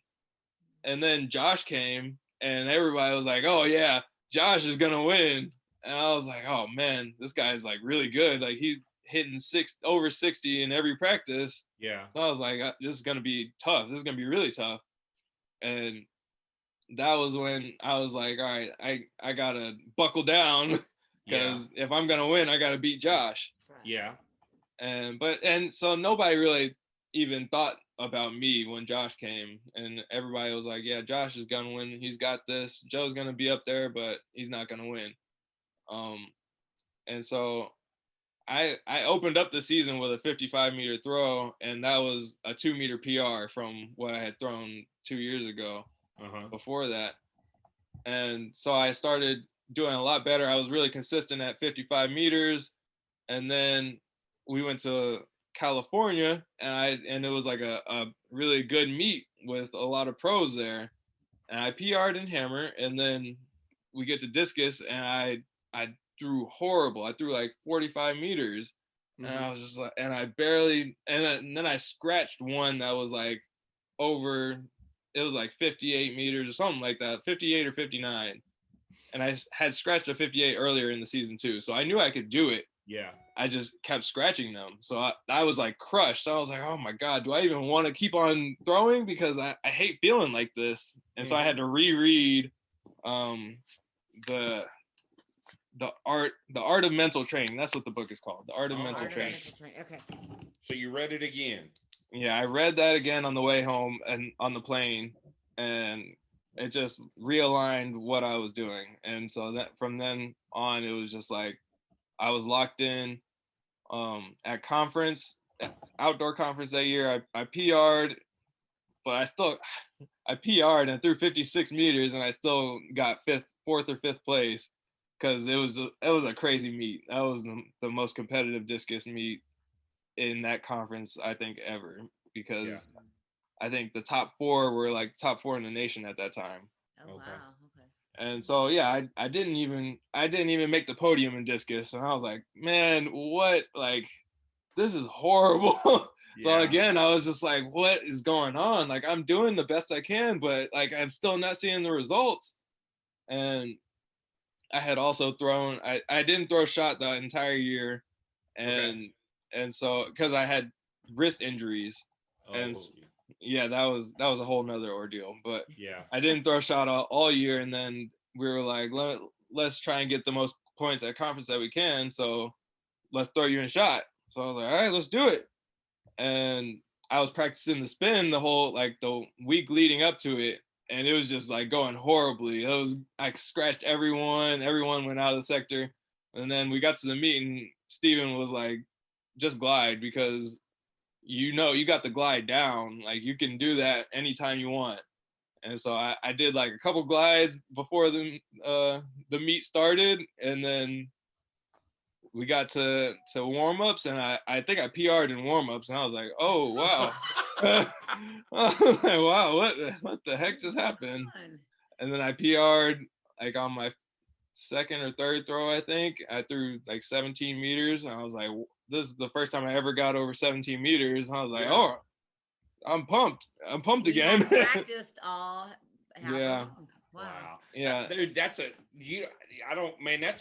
And then Josh came, and everybody was like, oh yeah, Josh is going to win. And I was like, oh man, this guy's like really good. Like he's hitting over 60 in every practice. Yeah. So I was like, this is going to be tough. This is going to be really tough. And that was when I was like, all right, I gotta buckle down, because if I'm gonna win, I gotta beat Josh. Yeah. And so nobody really even thought about me when Josh came, and everybody was like, yeah, Josh is gonna win. He's got this. Joe's gonna be up there, but he's not gonna win. And so I opened up the season with a 55-meter throw, and that was a 2-meter PR from what I had thrown 2 years ago. Before that. And so I started doing a lot better. I was really consistent at 55 meters. And then we went to California, and it was like a really good meet with a lot of pros there. And I PR'd in hammer, and then we get to discus, and I threw horrible. I threw like 45 meters. And I was just like, and I barely, and then I scratched one that was like over, it was like 58 meters or something like that, 58 or 59. And I had scratched a 58 earlier in the season too. So I knew I could do it. Yeah. I just kept scratching them. So I was like crushed. I was like, oh my God, do I even want to keep on throwing? Because I hate feeling like this. And so I had to reread the art of mental training. That's what the book is called. The Art of Mental Training. Okay. So you read it again? Yeah, I read that again on the way home and on the plane, and it just realigned what I was doing. And so that from then on, it was just like I was locked in. At outdoor conference that year, I PR'd, but I PR'd and threw 56 meters, and I still got fourth or fifth place, because it was a crazy meet. That was the most competitive discus meet in that conference, I think, ever, because I think the top four were like top four in the nation at that time. Oh, wow. Okay. And so, yeah, I didn't even make the podium in discus. And I was like, man, what? Like, this is horrible. So again, I was just like, what is going on? Like, I'm doing the best I can, but like, I'm still not seeing the results. And I had also thrown, I didn't throw shot the entire year. And so, because I had wrist injuries, and yeah, that was a whole nother ordeal. But I didn't throw a shot all year, and then we were like, let's try and get the most points at conference that we can. So let's throw you in shot. So I was like, all right, let's do it. And I was practicing the spin the whole the week leading up to it, and it was just like going horribly. I scratched everyone. Everyone went out of the sector, and then we got to the meet, and Steven was like, "Just glide because you got the glide down. Like you can do that anytime you want." And so I did like a couple glides before the meet started, and then we got to warm-ups, and I think I PR'd in warm-ups, and I was like, oh wow. I was like, wow, what the heck just happened? And then I PR'd like on my second or third throw, I think. I threw like 17 meters, and I was like, this is the first time I ever got over 17 meters. And I was like, oh, I'm pumped again. Practiced all. Yeah. Wow. Yeah, dude, that's a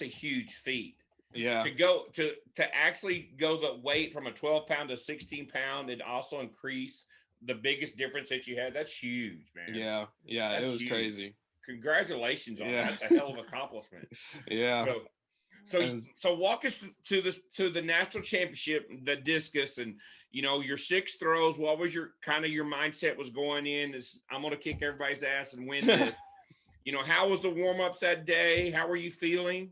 huge feat. Yeah. To go to actually go the weight from a 12 pound to 16 pound and also increase the biggest difference that you had. That's huge, man. Yeah. It was huge. Crazy. Congratulations on that. That's a hell of an accomplishment. Yeah. So walk us to the national championship, the discus, and your 6 throws. What was your mindset was going in? Is I'm going to kick everybody's ass and win this. How was the warm ups that day? How were you feeling?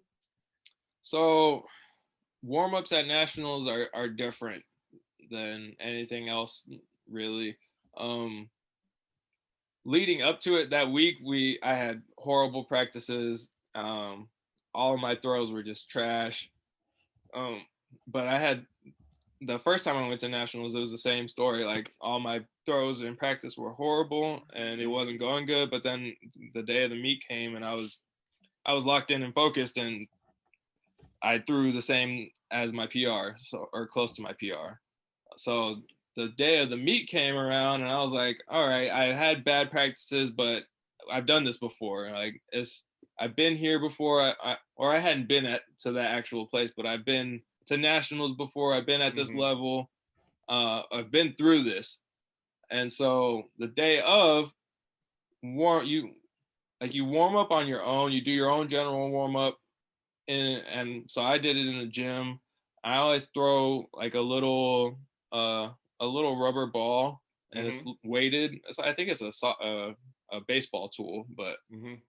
So warm ups at nationals are different than anything else, really. Leading up to it that week, I had horrible practices. All of my throws were just trash. But I had the first time I went to nationals, it was the same story. Like all my throws in practice were horrible and it wasn't going good. But then the day of the meet came and I was locked in and focused, and I threw the same as my PR, or close to my PR. So the day of the meet came around and I was like, all right, I had bad practices, but I've done this before. Like I've been here before, I hadn't been to that actual place, but I've been to nationals before. I've been at this level. I've been through this. And so the day of you warm up on your own, you do your own general warm up. And so I did it in the gym. I always throw like a little rubber ball, and it's weighted. I think it's a baseball tool, but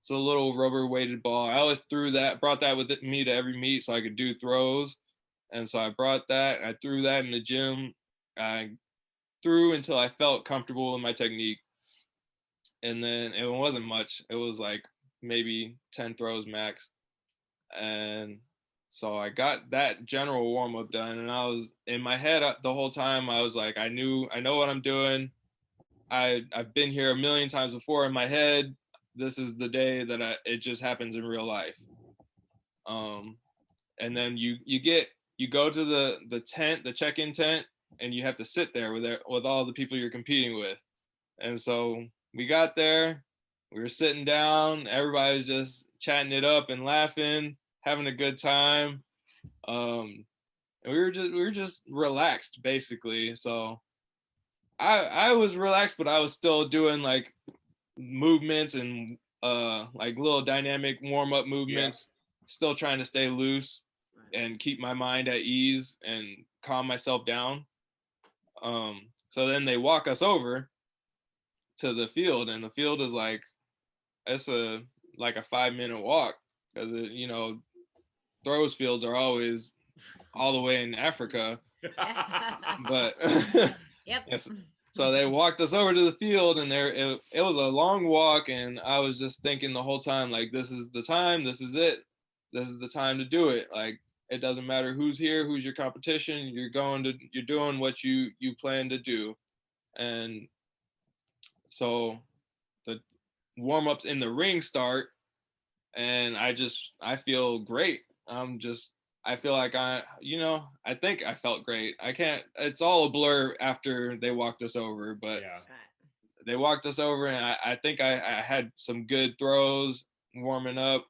it's a little rubber weighted ball. I always brought that with me to every meet so I could do throws. And so I brought that, I threw that in the gym. I threw until I felt comfortable in my technique. And then it wasn't much. It was like maybe 10 throws max. And so I got that general warm up done, and I was in my head the whole time. I was like, I know what I'm doing. I've been here a million times before in my head. This is the day that it just happens in real life. And then you go to the tent, the check-in tent, and you have to sit there with all the people you're competing with. And so we got there, we were sitting down, everybody was just chatting it up and laughing, having a good time. And we were just relaxed basically. So I was relaxed, but I was still doing like movements and like little dynamic warm-up movements, still trying to stay loose and keep my mind at ease and calm myself down. So then they walk us over to the field, and the field is like, it's like a 5-minute walk, because throws fields are always all the way in Africa. But yep. Yes. So they walked us over to the field, and it was a long walk, and I was just thinking the whole time, like, this is the time, this is it, this is the time to do it. Like, it doesn't matter who's here, who's your competition, you're doing what you plan to do. And so the warm-ups in the ring start, and I feel great. I feel like I think I felt great. It's all a blur after they walked us over, but they walked us over, and I think I had some good throws warming up.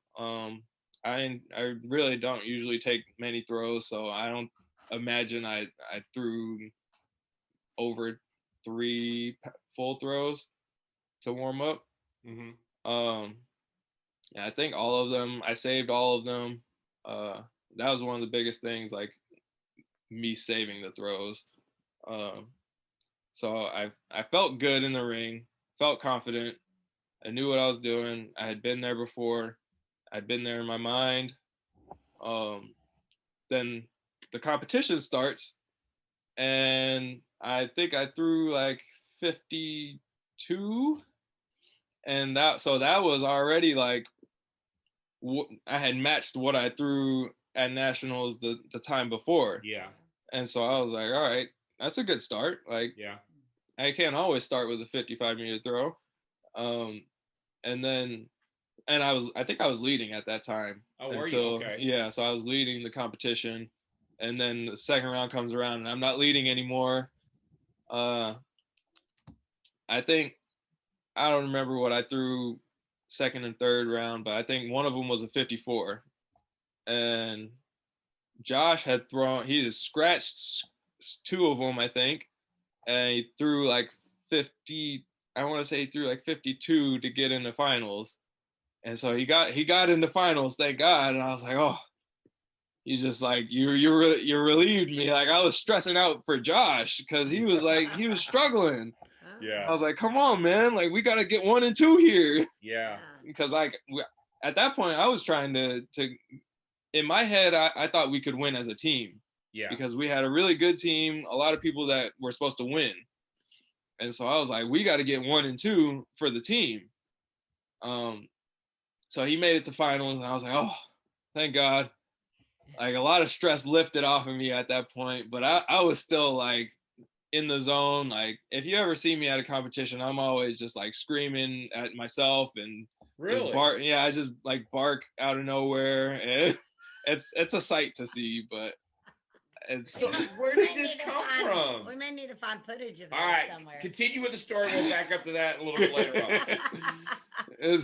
I really don't usually take many throws, so I don't imagine I threw over 3 full throws to warm up. I think all of them, I saved all of them. That was one of the biggest things, like me saving the throws. So I felt good in the ring, felt confident, I knew what I was doing. I had been there before. I'd been there in my mind. Then the competition starts, and I think I threw like 52, and that was already like I had matched what I threw at nationals the time before. Yeah. And so I was like, all right, that's a good start. Like, Yeah. I can't always start with a 55-meter throw. And then, and I think I was leading at that time. Oh, were you? Okay. Yeah, so I was leading the competition. And then the second round comes around and I'm not leading anymore. I think, I don't remember what I threw second and third round, but I think one of them was a 54. And Josh had he had scratched two of them, I think, and he threw like 50. I want to say he threw like 52 to get in the finals, and so he got into finals, thank God. And I was like, oh, he's just like you relieved me. Like I was stressing out for Josh because he was struggling. Yeah. I was like, come on, man, like we got to get 1 and 2 here. Yeah. Because at that point I was trying to in my head, I thought we could win as a team. Yeah. Because we had a really good team, a lot of people that were supposed to win. And so I was like, we got to get 1 and 2 for the team. So he made it to finals, and I was like, oh, thank God. Like a lot of stress lifted off of me at that point, but I was still like in the zone. Like if you ever see me at a competition, I'm always just like screaming at myself and really just bark. Yeah, I just like bark out of nowhere. And it's a sight to see, but it's so where did this come from? We may need to find footage of All right, somewhere. continue with the story. We'll back up to that a little bit later on.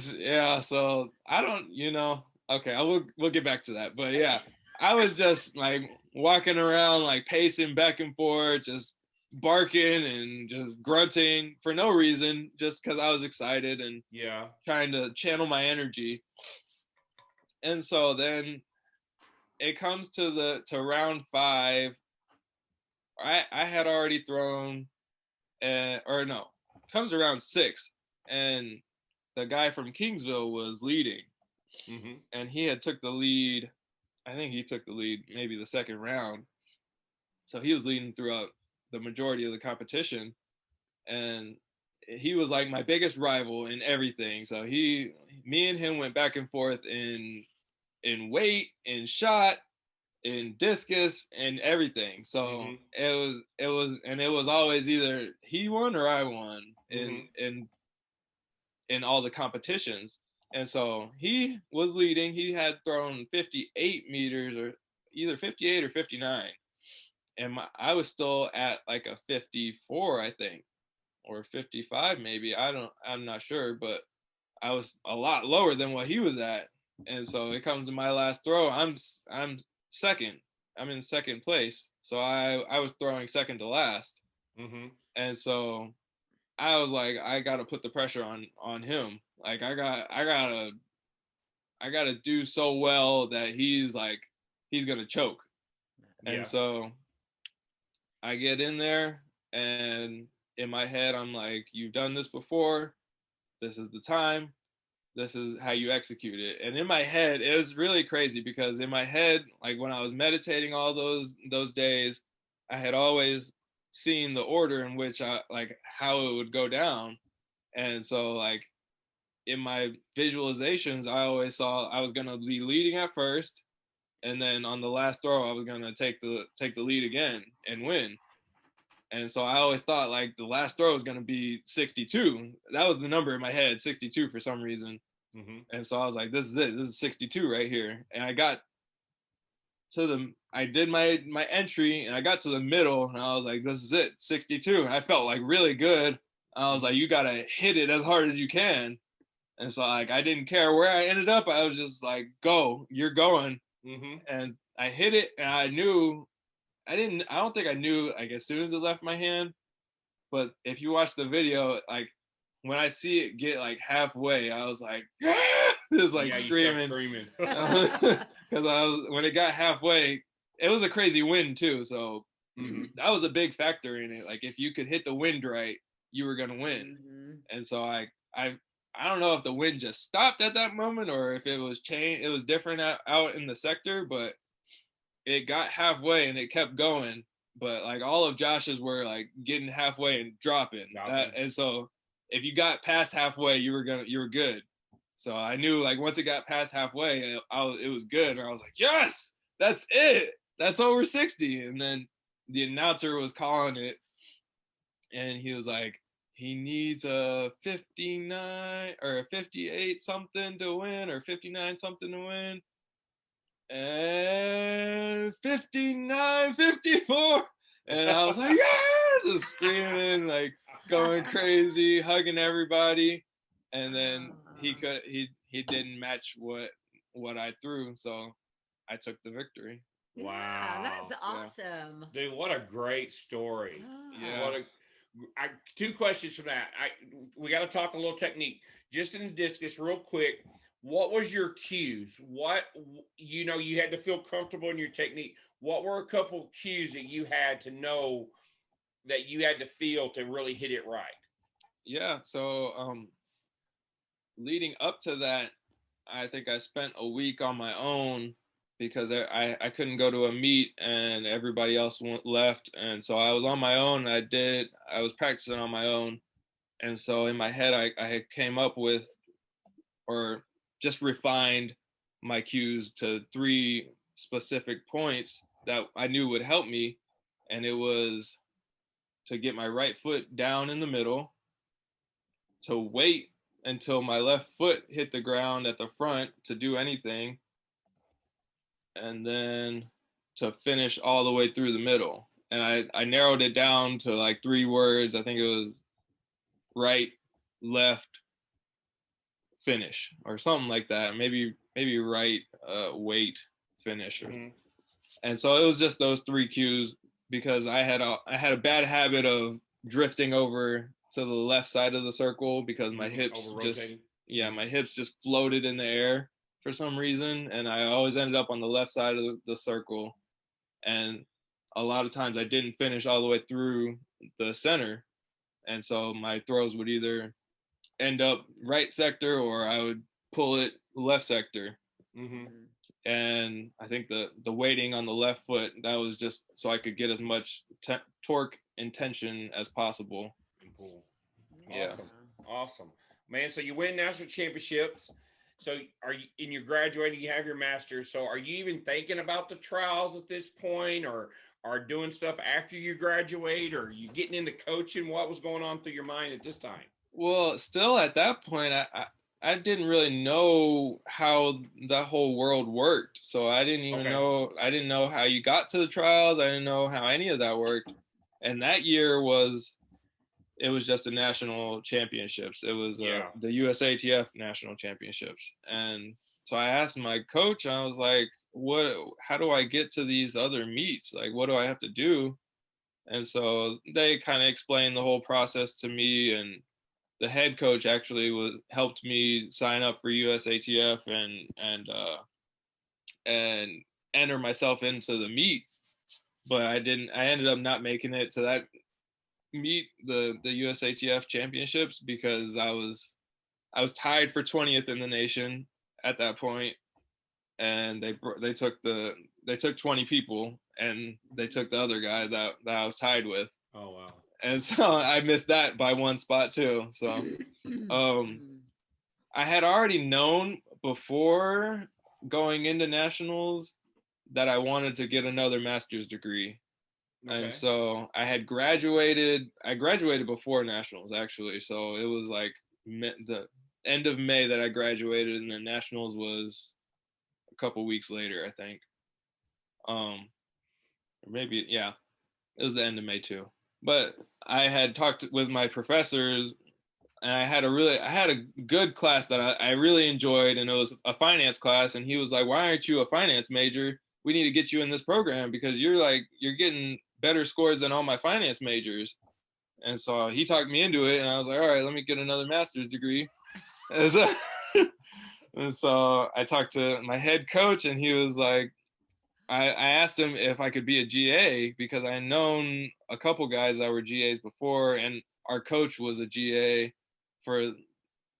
So I don't, okay, we'll get back to that. But yeah, I was just like walking around, like pacing back and forth, just barking and just grunting for no reason, just because I was excited and trying to channel my energy. And so then it comes to round 5. I had already thrown, comes around 6, and the guy from Kingsville was leading, and he had took the lead. I think he took the lead maybe the second round, so he was leading throughout the majority of the competition, and he was like my biggest rival in everything. So me and him went back and forth in weight, in shot, in discus, and everything. So it was always either he won or I won in all the competitions. And so he was leading. He had thrown 58 meters, or either 58 or 59, and I was still at like a 54, I think, or 55 maybe. I'm not sure, but I was a lot lower than what he was at. And so it comes to my last throw. I'm second. I'm in second place. So I was throwing second to last. And so I was like, I got to put the pressure on him. Like I gotta do so well that he's gonna choke. And so I get in there, and in my head I'm like, you've done this before. This is the time. This is how you execute it. And in my head, it was really crazy, because in my head, like when I was meditating all those days, I had always seen the order in which how it would go down. And so like in my visualizations, I always saw I was going to be leading at first, and then on the last throw I was going to take the lead again and win. And so I always thought like the last throw was going to be 62. That was the number in my head, 62 for some reason. And so I was like, this is it. This is 62 right here. And I got I did my entry, and I got to the middle, and I was like, this is it, 62. And I felt like really good. I was like, you got to hit it as hard as you can. And so like, I didn't care where I ended up. I was just like, go, you're going. And I hit it, and I don't think I knew like as soon as it left my hand, but if you watch the video, like when I see it get like halfway, I was like, yeah! Just like screaming. Because when it got halfway, it was a crazy wind too. So that was a big factor in it. Like if you could hit the wind right, you were gonna win. And so I I don't know if the wind just stopped at that moment or if it was it was different out in the sector, but it got halfway and it kept going. But like all of Josh's were like getting halfway and dropping. And so if you got past halfway, you were good. So I knew like once it got past halfway, it was good. And I was like, yes, that's it. That's over 60. And then the announcer was calling it, and he was like, he needs a 59 or a 58 something to win, or 59 something to win. And 59, 54. And I was like, yeah, just screaming, like going crazy, hugging everybody. And then he didn't match what I threw, so I took the victory. Wow, that's awesome. Dude, what a great story. Yeah. Two questions from that. We got to talk a little technique. Just in the discus, real quick, what was your cues? What, you had to feel comfortable in your technique. What were a couple cues that you had to know that you had to feel to really hit it right? Yeah, so leading up to that, I think I spent a week on my own because I couldn't go to a meet and everybody else left. And so I was on my own. I was practicing on my own. And so in my head, I came up with, or just refined my cues to 3 specific points that I knew would help me. And it was to get my right foot down in the middle, to wait until my left foot hit the ground at the front to do anything, and then to finish all the way through the middle. And I narrowed it down to like 3 words. I think it was right, left, finish, or something like that. Maybe right, wait, finish. Mm-hmm. And so it was just those 3 cues, because I had a bad habit of drifting over to the left side of the circle because my hips my hips just floated in the air for some reason, and I always ended up on the left side of the circle, and a lot of times I didn't finish all the way through the center, and so my throws would either end up right sector or I would pull it left sector. Mm-hmm. And I think the weighting on the left foot, that was just so I could get as much torque and tension as possible. Cool. Yeah. Awesome, man. So you win national championships. So you're graduating, you have your master's. So are you even thinking about the trials at this point, or doing stuff after you graduate, or are you getting into coaching? What was going on through your mind at this time? Well, still at that point, I didn't really know how the whole world worked. So I didn't even know, I didn't know how you got to the trials. I didn't know how any of that worked. And that year it was just the national championships. It was the USATF national championships. And so I asked my coach, I was like, how do I get to these other meets? Like, what do I have to do? And so they kind of explained the whole process to me, and the head coach actually helped me sign up for USATF and enter myself into the meet. But I ended up not making it to that meet, the USATF championships, because I was tied for 20th in the nation at that point, and they took 20 people, and they took the other guy that I was tied with. Oh wow. And so I missed that by 1 spot too. So I had already known before going into nationals that I wanted to get another master's degree. Okay. And so I graduated before nationals, actually. So it was like the end of May that I graduated, and then nationals was a couple weeks later, I think. Maybe, yeah, it was the end of May too. But I had talked with my professors, and I had a good class that I really enjoyed, and it was a finance class. And he was like, "Why aren't you a finance major? We need to get you in this program because you're getting better scores than all my finance majors." And so he talked me into it, and I was like, "All right, let me get another master's degree." And so I talked to my head coach, and he was like, I asked him if I could be a GA, because I had known a couple guys that were GAs before, and our coach was a GA for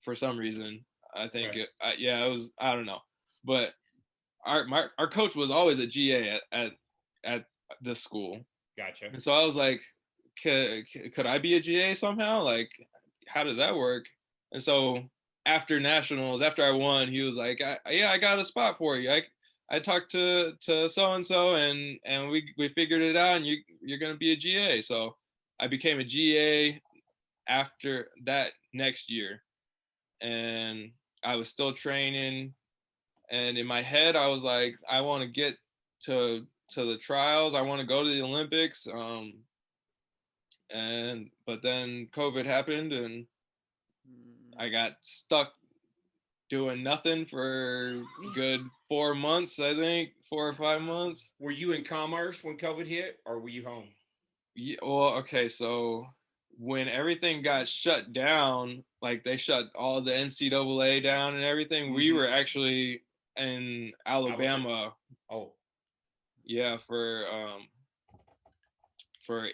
for some reason. I think Okay. it was, I don't know, but our coach was always a GA at this school, Gotcha. and so I was like, could I be a GA somehow? Like, how does that work? And so after nationals, after I won, he was like, yeah, I got a spot for you. I talked to so and so, and we figured it out, and you're gonna be a GA. So I became a GA after that next year, and I was still training. And in my head, I was like, I want to get to the trials. I want to go to the Olympics. But then COVID happened, and I got stuck doing nothing for good 4 months. I think 4 or 5 months. Were you in Commerce when COVID hit, or were you home? Yeah, well, okay, so when everything got shut down, like they shut all the NCAA down and everything, we were actually in Alabama. Oh, Yeah, for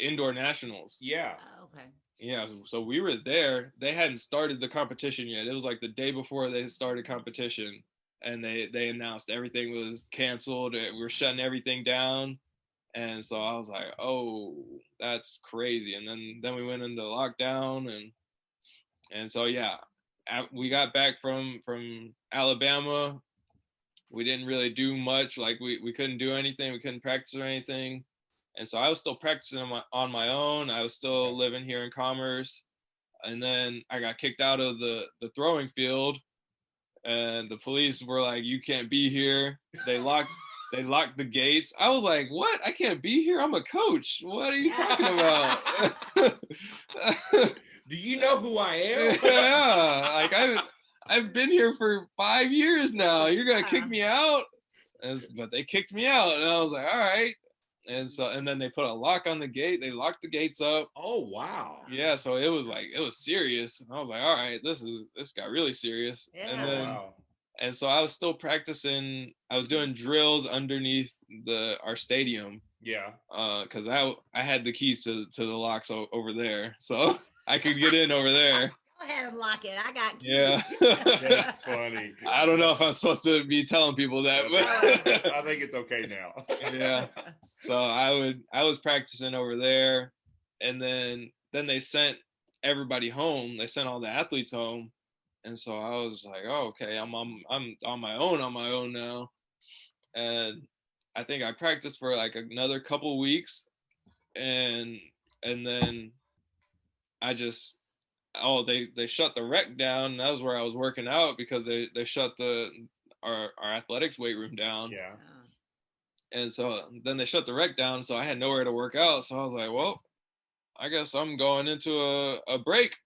indoor nationals. yeah. Oh, okay. Yeah, so we were there. They hadn't started the competition yet. It was like the day before they started competition, and they announced everything was canceled. We're shutting everything down. And so I was like, oh, that's crazy. And then we went into lockdown, and so yeah, we got back from Alabama. We didn't really do much. Like we couldn't do anything. We couldn't practice or anything. And so I was still practicing on my own. I was still living here in Commerce. And then I got kicked out of the throwing field, and the police were like, "You can't be here." They locked the gates. I was like, "What? I can't be here? I'm a coach. What are you talking about?" Do you know who I am? Yeah, like I've been here for 5 years now. You're gonna kick me out? But they kicked me out, and I was like, "All right." And then they put a lock on the gate. They locked the gates up. Oh, wow. Yeah, so it was serious. And I was like, all right, this got really serious. Yeah. And Oh, then wow. and so I was still practicing. I was doing drills underneath our stadium. Yeah. Because I had the keys to the locks over there, so I could get in over there. Go ahead and lock it. I got keys. Yeah. That's funny. I don't know if I'm supposed to be telling people that, but I think it's okay now. Yeah. So I was practicing over there, and then they sent everybody home. They sent all the athletes home, and so I was like, oh, okay, I'm on my own now. And I think I practiced for like another couple weeks, and then I just they shut the rec down. That was where I was working out, because they shut our athletics weight room down. Yeah. And so then they shut the rec down, so I had nowhere to work out. So I was like, well, I guess I'm going into a break,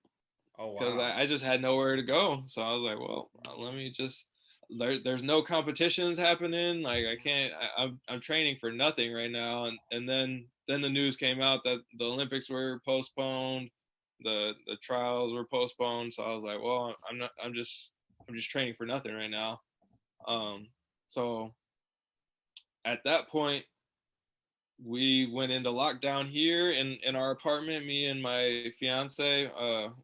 Oh, because wow. I just had nowhere to go. So I was like, well, let me just. There's no competitions happening. Like I can't. I'm training for nothing right now. And then the news came out that the Olympics were postponed, the trials were postponed. So I was like, well, I'm just training for nothing right now. So at that point, we went into lockdown here in our apartment. Me and my fiance,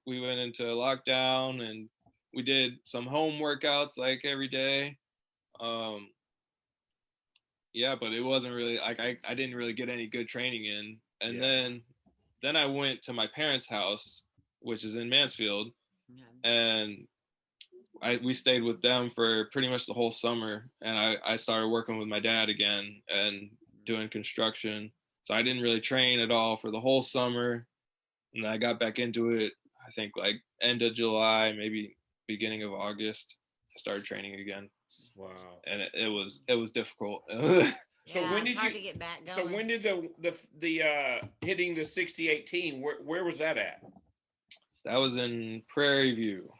we went into lockdown, and we did some home workouts like every day. Yeah, but it wasn't really like I didn't really get any good training in. And then I went to my parents' house, which is in Mansfield, and we stayed with them for pretty much the whole summer. And I started working with my dad again and doing construction. So I didn't really train at all for the whole summer. And I got back into it, I think like end of July, maybe beginning of August. I started training again. Wow. And it was difficult. So Yeah, when it's did hard you to get back So going. when did the hitting the 60-18, where was that at? That was in Prairie View.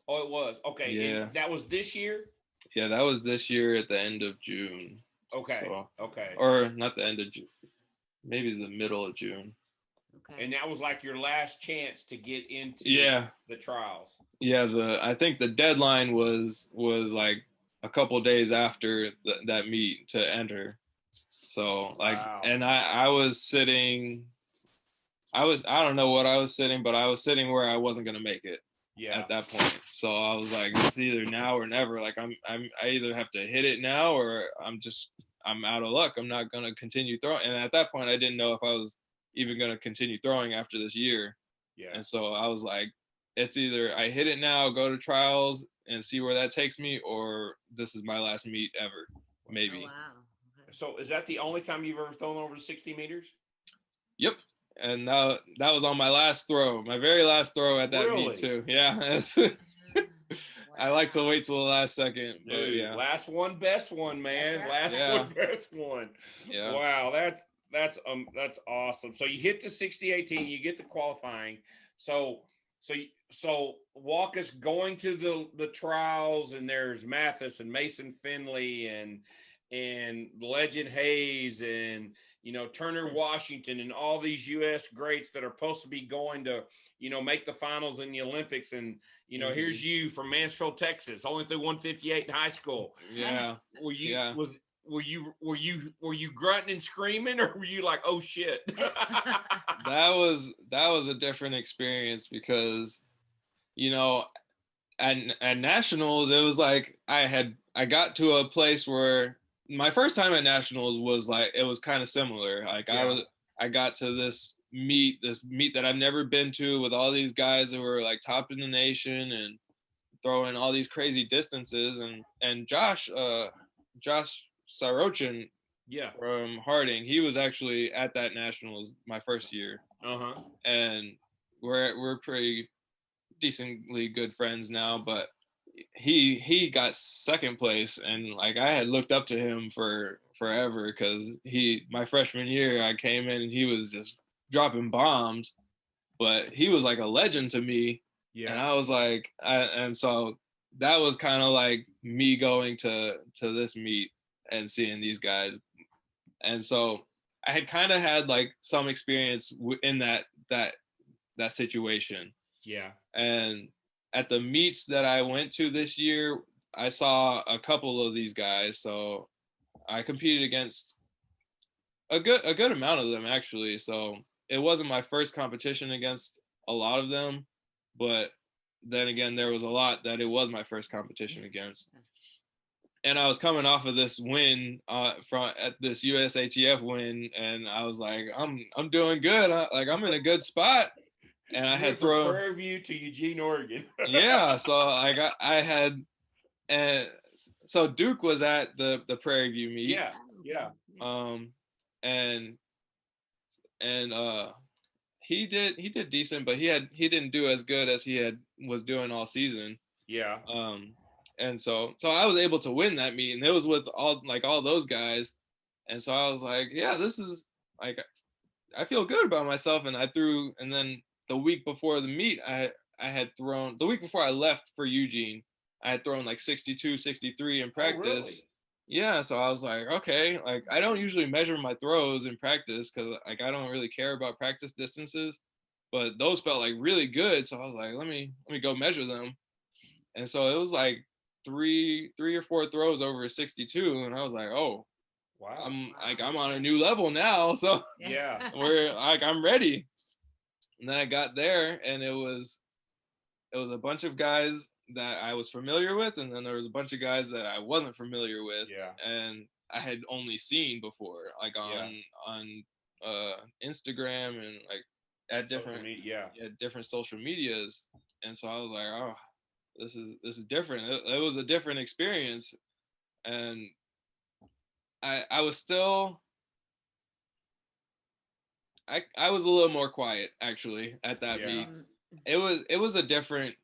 Oh, it was. Okay. Yeah. And that was this year? Yeah, that was this year at the end of June. Okay. So, Okay. or not the end of June, maybe the middle of June. Okay. And that was like your last chance to get into the trials. Yeah, I think the deadline was like a couple days after that meet to enter. So like, Wow. and I was sitting, I don't know what I was sitting, but I was sitting where I wasn't gonna make it. at that point. So I was like, it's either now or never. Like I either have to hit it now or I'm out of luck. I'm not gonna continue throwing. And at that point, I didn't know if I was even gonna continue throwing after this year. Yeah. And so I was like, it's either I hit it now, go to trials and see where that takes me, or this is my last meet ever, maybe. Oh, wow. Okay. So is that the only time you've ever thrown over 60 meters? Yep. And that was on my last throw, my very last throw at that Really? meet too. Yeah. I like to wait till the last second. But Dude, yeah. last one, best one, man. That's right. Last Yeah. one, best one. Yeah. Wow, that's awesome. So you hit the 60-18, you get the qualifying. So walk us going to the trials, and there's Mathis and Mason Finley and Legend Hayes and Turner Washington and all these U.S. greats that are supposed to be going to make the finals in the Olympics. And here's you from Mansfield, Texas, only through 158 in high school. Yeah. Were you Yeah. were you grunting and screaming, or were you like, oh shit? That was a different experience because at nationals it was like I got to a place where my first time at nationals was like, it was kind of similar. Like Yeah. I got to this meet that I've never been to with all these guys that were like top in the nation and throwing all these crazy distances, and Josh Sarochin Yeah. from Harding, he was actually at that nationals my first year. Uh-huh. And we're pretty decently good friends now, but he got second place, and like I had looked up to him for forever because my freshman year I came in and he was just dropping bombs, but he was like a legend to me. Yeah. And I was like, and so that was kind of like me going to this meet and seeing these guys. And so I had kind of had like some experience in that situation. Yeah. And at the meets that I went to this year, I saw a couple of these guys. So I competed against a good amount of them actually. So it wasn't my first competition against a lot of them, but then again, there was a lot that it was my first competition against. And I was coming off of this win at this USATF win, and I was like, I'm doing good. I'm in a good spot. And I had thrown Prairie View to Eugene, Oregon. Yeah, so so Duke was at the Prairie View meet. Yeah, yeah. And he did decent, but he didn't do as good as he was doing all season. Yeah. And so I was able to win that meet, and it was with all those guys. And so I was like, yeah, this is like, I feel good about myself. And I threw, and then the week before the meet, I had thrown, the week before I left for Eugene, I had thrown like 62, 63 in practice. Oh, really? Yeah, so I was like, okay, like I don't usually measure my throws in practice because like I don't really care about practice distances, but those felt like really good. So I was like, let me go measure them. And so it was like three or four throws over 62, and I was like, oh, wow, I'm on a new level now. So yeah, I'm ready. And then I got there, and it was a bunch of guys that I was familiar with, and then there was a bunch of guys that I wasn't familiar with, and I had only seen before, like on Instagram and like at different different social medias. And so I was like, oh, this is different. It was a different experience, and I was still. I was a little more quiet actually at that meet. It was a different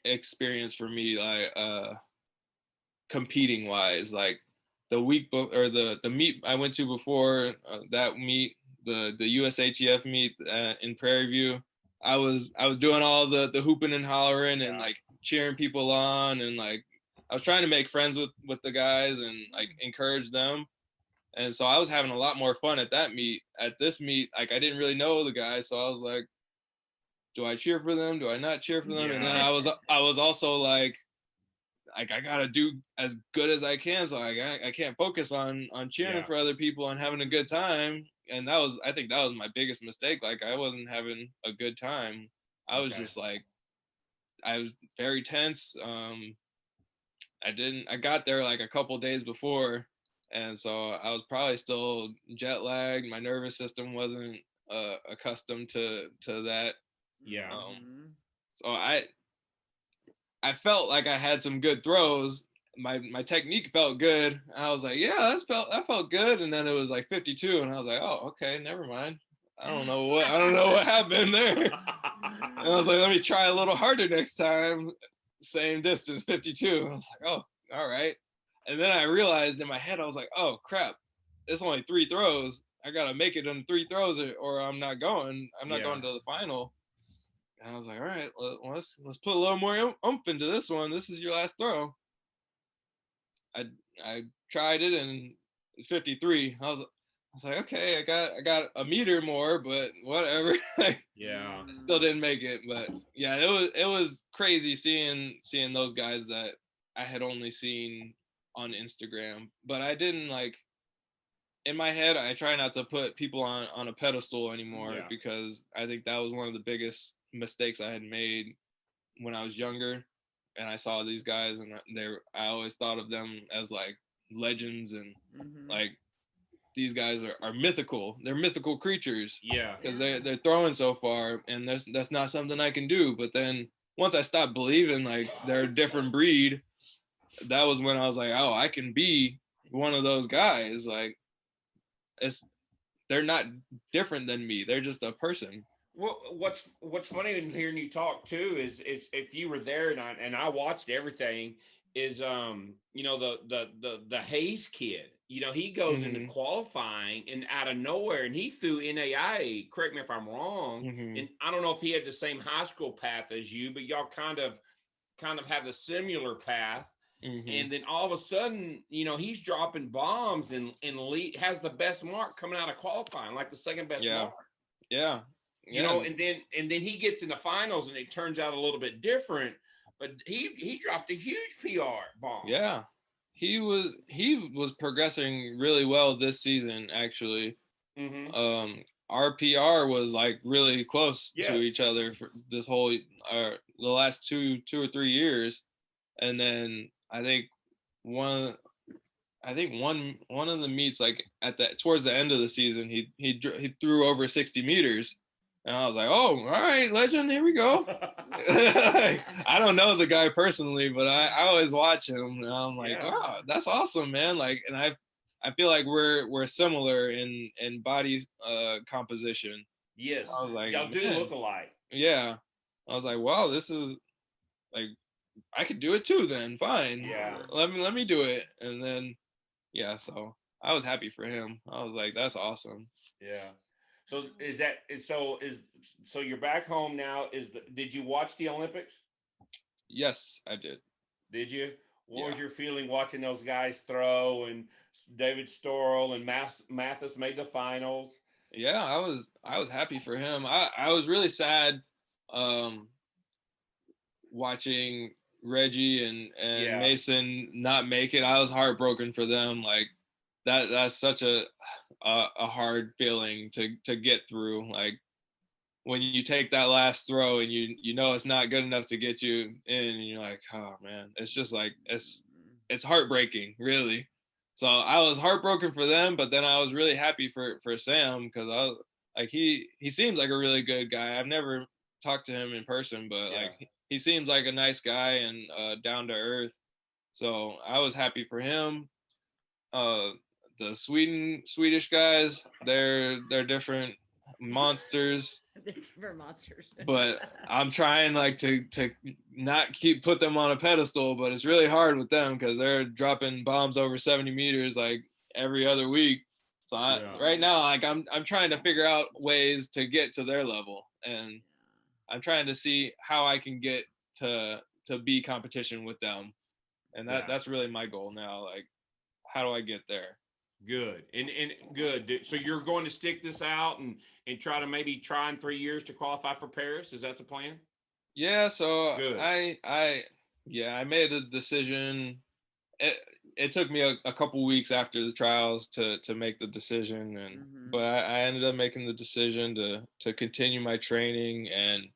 experience for me, like competing wise. Like the week or the meet I went to before that meet, the USATF meet in Prairie View, I was doing all the hooping and hollering and like cheering people on, and like I was trying to make friends with the guys and like encourage them. And so I was having a lot more fun at that meet. At this meet, like I didn't really know the guys, so I was like, do I cheer for them? Do I not cheer for them? Yeah. And then I was also like I gotta do as good as I can, so I can't focus on cheering for other people and having a good time. And I think that was my biggest mistake. Like I wasn't having a good time. I was Okay. just like, I was very tense. I got there like a couple days before, and so I was probably still jet lagged. My nervous system wasn't accustomed to that. Yeah. Mhm. So I felt like I had some good throws. My technique felt good. I was like, yeah, that felt good. And then it was like 52, and I was like, oh, okay, never mind. I don't know what happened there. And I was like, let me try a little harder next time. Same distance, 52. I was like, oh, all right. And then I realized in my head, I was like, oh crap, it's only 3 throws. I gotta make it in 3 throws, or I'm not going. I'm not going to the final. And I was like, all right, let's put a little more oomph into this one. This is your last throw. I tried it in 53. I was like, okay, I got a meter more, but whatever. Yeah. I still didn't make it, but yeah, it was crazy seeing those guys that I had only seen on Instagram. But I didn't like, in my head, I try not to put people on a pedestal anymore, Yeah. because I think that was one of the biggest mistakes I had made when I was younger, and I saw these guys, and I always thought of them as like legends, and Mhm. like these guys are mythical. They're mythical creatures Yeah. because they're throwing so far, and that's not something I can do. But then once I stopped believing like they're a different breed, that was when I was like, oh, I can be one of those guys. Like, they're not different than me. They're just a person. Well, what's funny in hearing you talk too is if you were there and I watched everything, is the Hayes kid, he goes into Mm-hmm. qualifying and out of nowhere, and he threw NAIA. Correct me if I'm wrong, Mm-hmm. and I don't know if he had the same high school path as you, but y'all kind of have a similar path. Mm-hmm. And then all of a sudden, he's dropping bombs and has the best mark coming out of qualifying, like the second best mark. Yeah. And then he gets in the finals and it turns out a little bit different, but he dropped a huge PR bomb. Yeah. He was progressing really well this season, actually. Mm-hmm. Our PR was like really close to Yes. each other for this whole the last 2 or 3 years. And then I think one of the meets, like towards the end of the season, he threw over 60 meters, and I was like, oh, all right, legend, here we go. I don't know the guy personally, but I always watch him, and I'm like, Yeah. wow, that's awesome, man. Like, and I feel like we're similar in body composition. Yes. So I was like, Y'all do man, look alike. yeah. I was like, wow, this is like, I could do it too. Then fine, Yeah. let me do it. And then yeah, so I was happy for him. I was like, that's awesome. Yeah. So so you're back home now. Did you watch the Olympics? Yes, I did. Did you? What was Yeah. your feeling watching those guys throw, and David Storrell and Mathis made the finals? Yeah, I was happy for him. I was really sad um watching Reggie and Yeah. Mason not make it. I was heartbroken for them. Like, that's such a hard feeling to get through. Like, when you take that last throw and you know it's not good enough to get you in, and you're like, oh man, it's just like it's heartbreaking, really. So I was heartbroken for them, but then I was really happy for Sam, because I was like, he seems like a really good guy. I've never talked to him in person, but Yeah. like, he seems like a nice guy and down to earth. So I was happy for him. The Swedish guys, they're different monsters, For monsters. but I'm trying like to not put them on a pedestal, but it's really hard with them because they're dropping bombs over 70 meters like every other week. So right now, like, I'm trying to figure out ways to get to their level, and I'm trying to see how I can get to be competition with them, and that's really my goal now. Like, how do I get there? Good. And good. So you're going to stick this out and try to maybe try in 3 years to qualify for Paris? Is that the plan? Yeah, so Good. I made a decision. It took me a couple weeks after the trials to make the decision, and Mhm. but I ended up making the decision to continue my training, and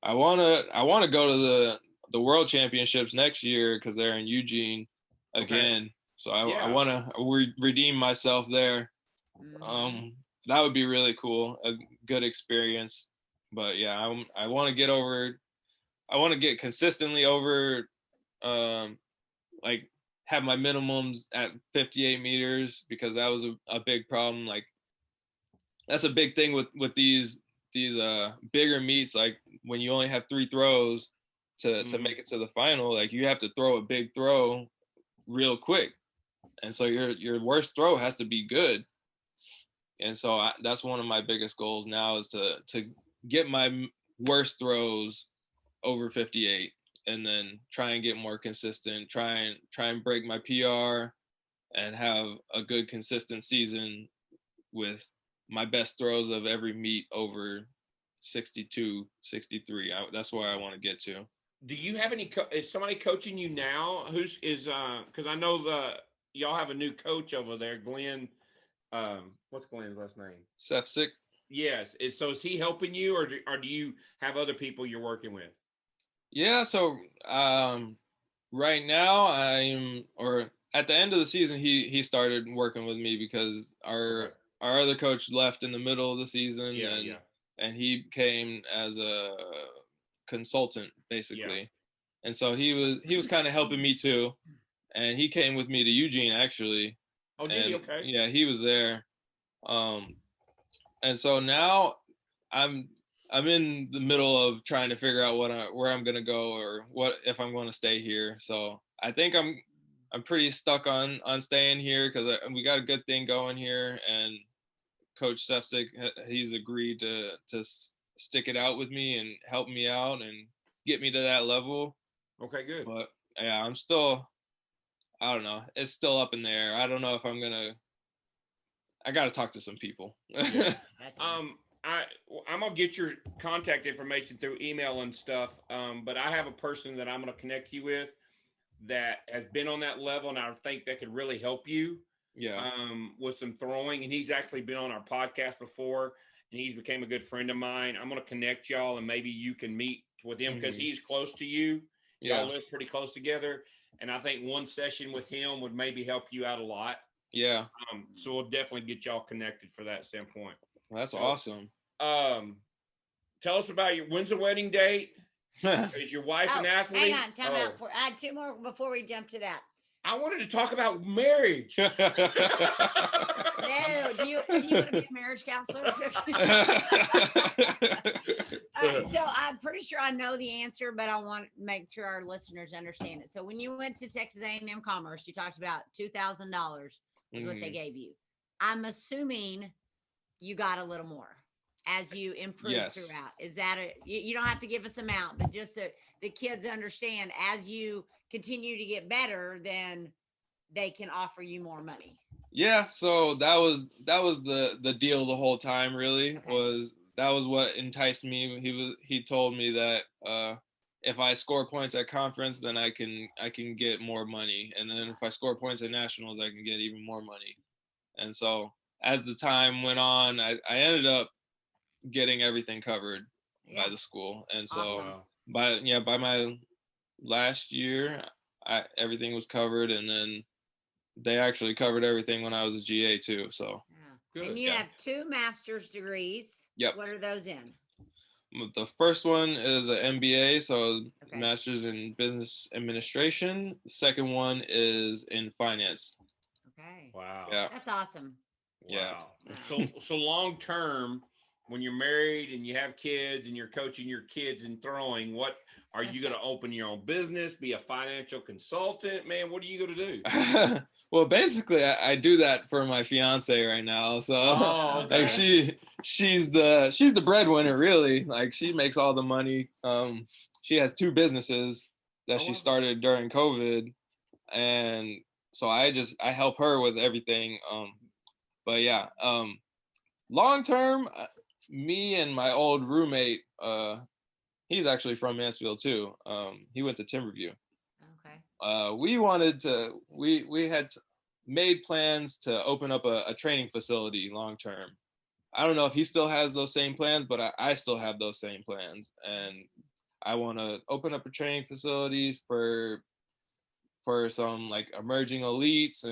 I wanna go to the World Championships next year because they're in Eugene again. Okay. So I Yeah. wanna redeem myself there. Mhm. That would be really cool, a good experience. But yeah, I want to get over. I want to get consistently over, like have my minimums at 58 meters because that was a big problem. Like that's a big thing with these bigger meets. Like when you only have 3 throws to make it to the final, like you have to throw a big throw real quick, and so your worst throw has to be good. And so that's one of my biggest goals now is to get my worst throws over 58 and then try and get more consistent, try and break my PR and have a good consistent season with my best throws of every meet over 62, 63. That's where I want to get to. Do you have any? Is somebody coaching you now? Who's is? Because I know y'all have a new coach over there, Glenn. What's Glenn's last name? Sepsic. Yes. So is he helping you, or do you have other people you're working with? Yeah. So right now or at the end of the season, he started working with me because our other coach left in the middle of the season, Yeah, and yeah. and he came as a consultant basically. Yeah. And so he was kind of helping me too, and he came with me to Eugene actually. Oh, did he? And Okay. yeah, he was there. um and so now i'm I'm in the middle of trying to figure out where I'm gonna go or what if I'm going to stay here. So I think I'm pretty stuck on staying here because we got a good thing going here, and Coach Sefcik, he's agreed to stick it out with me and help me out and get me to that level. Okay, good. But yeah, I'm still, I don't know, it's still up in the air. I don't know if I got to talk to some people. Yeah. Gotcha. I'm gonna get your contact information through email and stuff. But I have a person that I'm gonna connect you with that has been on that level, and I think that could really help you. Yeah. With some throwing, and he's actually been on our podcast before, and he's became a good friend of mine. I'm gonna connect y'all, and maybe you can meet with him because he's close to you. Y'all live pretty close together, and I think one session with him would maybe help you out a lot. Yeah. So we'll definitely get y'all connected for that standpoint. That's awesome. Tell us about when's the wedding date? Is your wife an athlete? Hang on, time out. I had 2 more before we jump to that. I wanted to talk about marriage. No, do you want to be a marriage counselor? So I'm pretty sure I know the answer, but I want to make sure our listeners understand it. So when you went to Texas A&M Commerce, you talked about $2,000 is what they gave you. I'm assuming you got a little more as you improve throughout. Is that you don't have to give us amount, but just so the kids understand as you continue to get better, then they can offer you more money. Yeah, so that was the deal the whole time really. Okay. That was what enticed me. He told me that if I score points at conference, then I can get more money, and then if I score points at nationals, I can get even more money. And so as the time went on, I ended up getting everything covered by the school. And so by my last year, everything was covered, and then they actually covered everything when I was a GA too. So good. And you have 2 master's degrees. Yep. What are those in? The first one is an MBA, so master's in business administration. The second one is in finance. Okay. Wow. Yeah. That's awesome. Yeah. Wow. So long term, when you're married and you have kids and you're coaching your kids in throwing, what are you going to open your own business, be a financial consultant? Man, what are you going to do? Well, basically I do that for my fiance right now. So like she's the breadwinner really. Like she makes all the money. She has 2 businesses that she started during COVID, and so I help her with everything. But yeah, long term, me and my old roommate, he's actually from Mansfield too. He went to Timberview. Okay. We had made plans to open up a training facility long term. I don't know if he still has those same plans, but I still have those same plans. And I want to open up a training facilities for some like emerging elites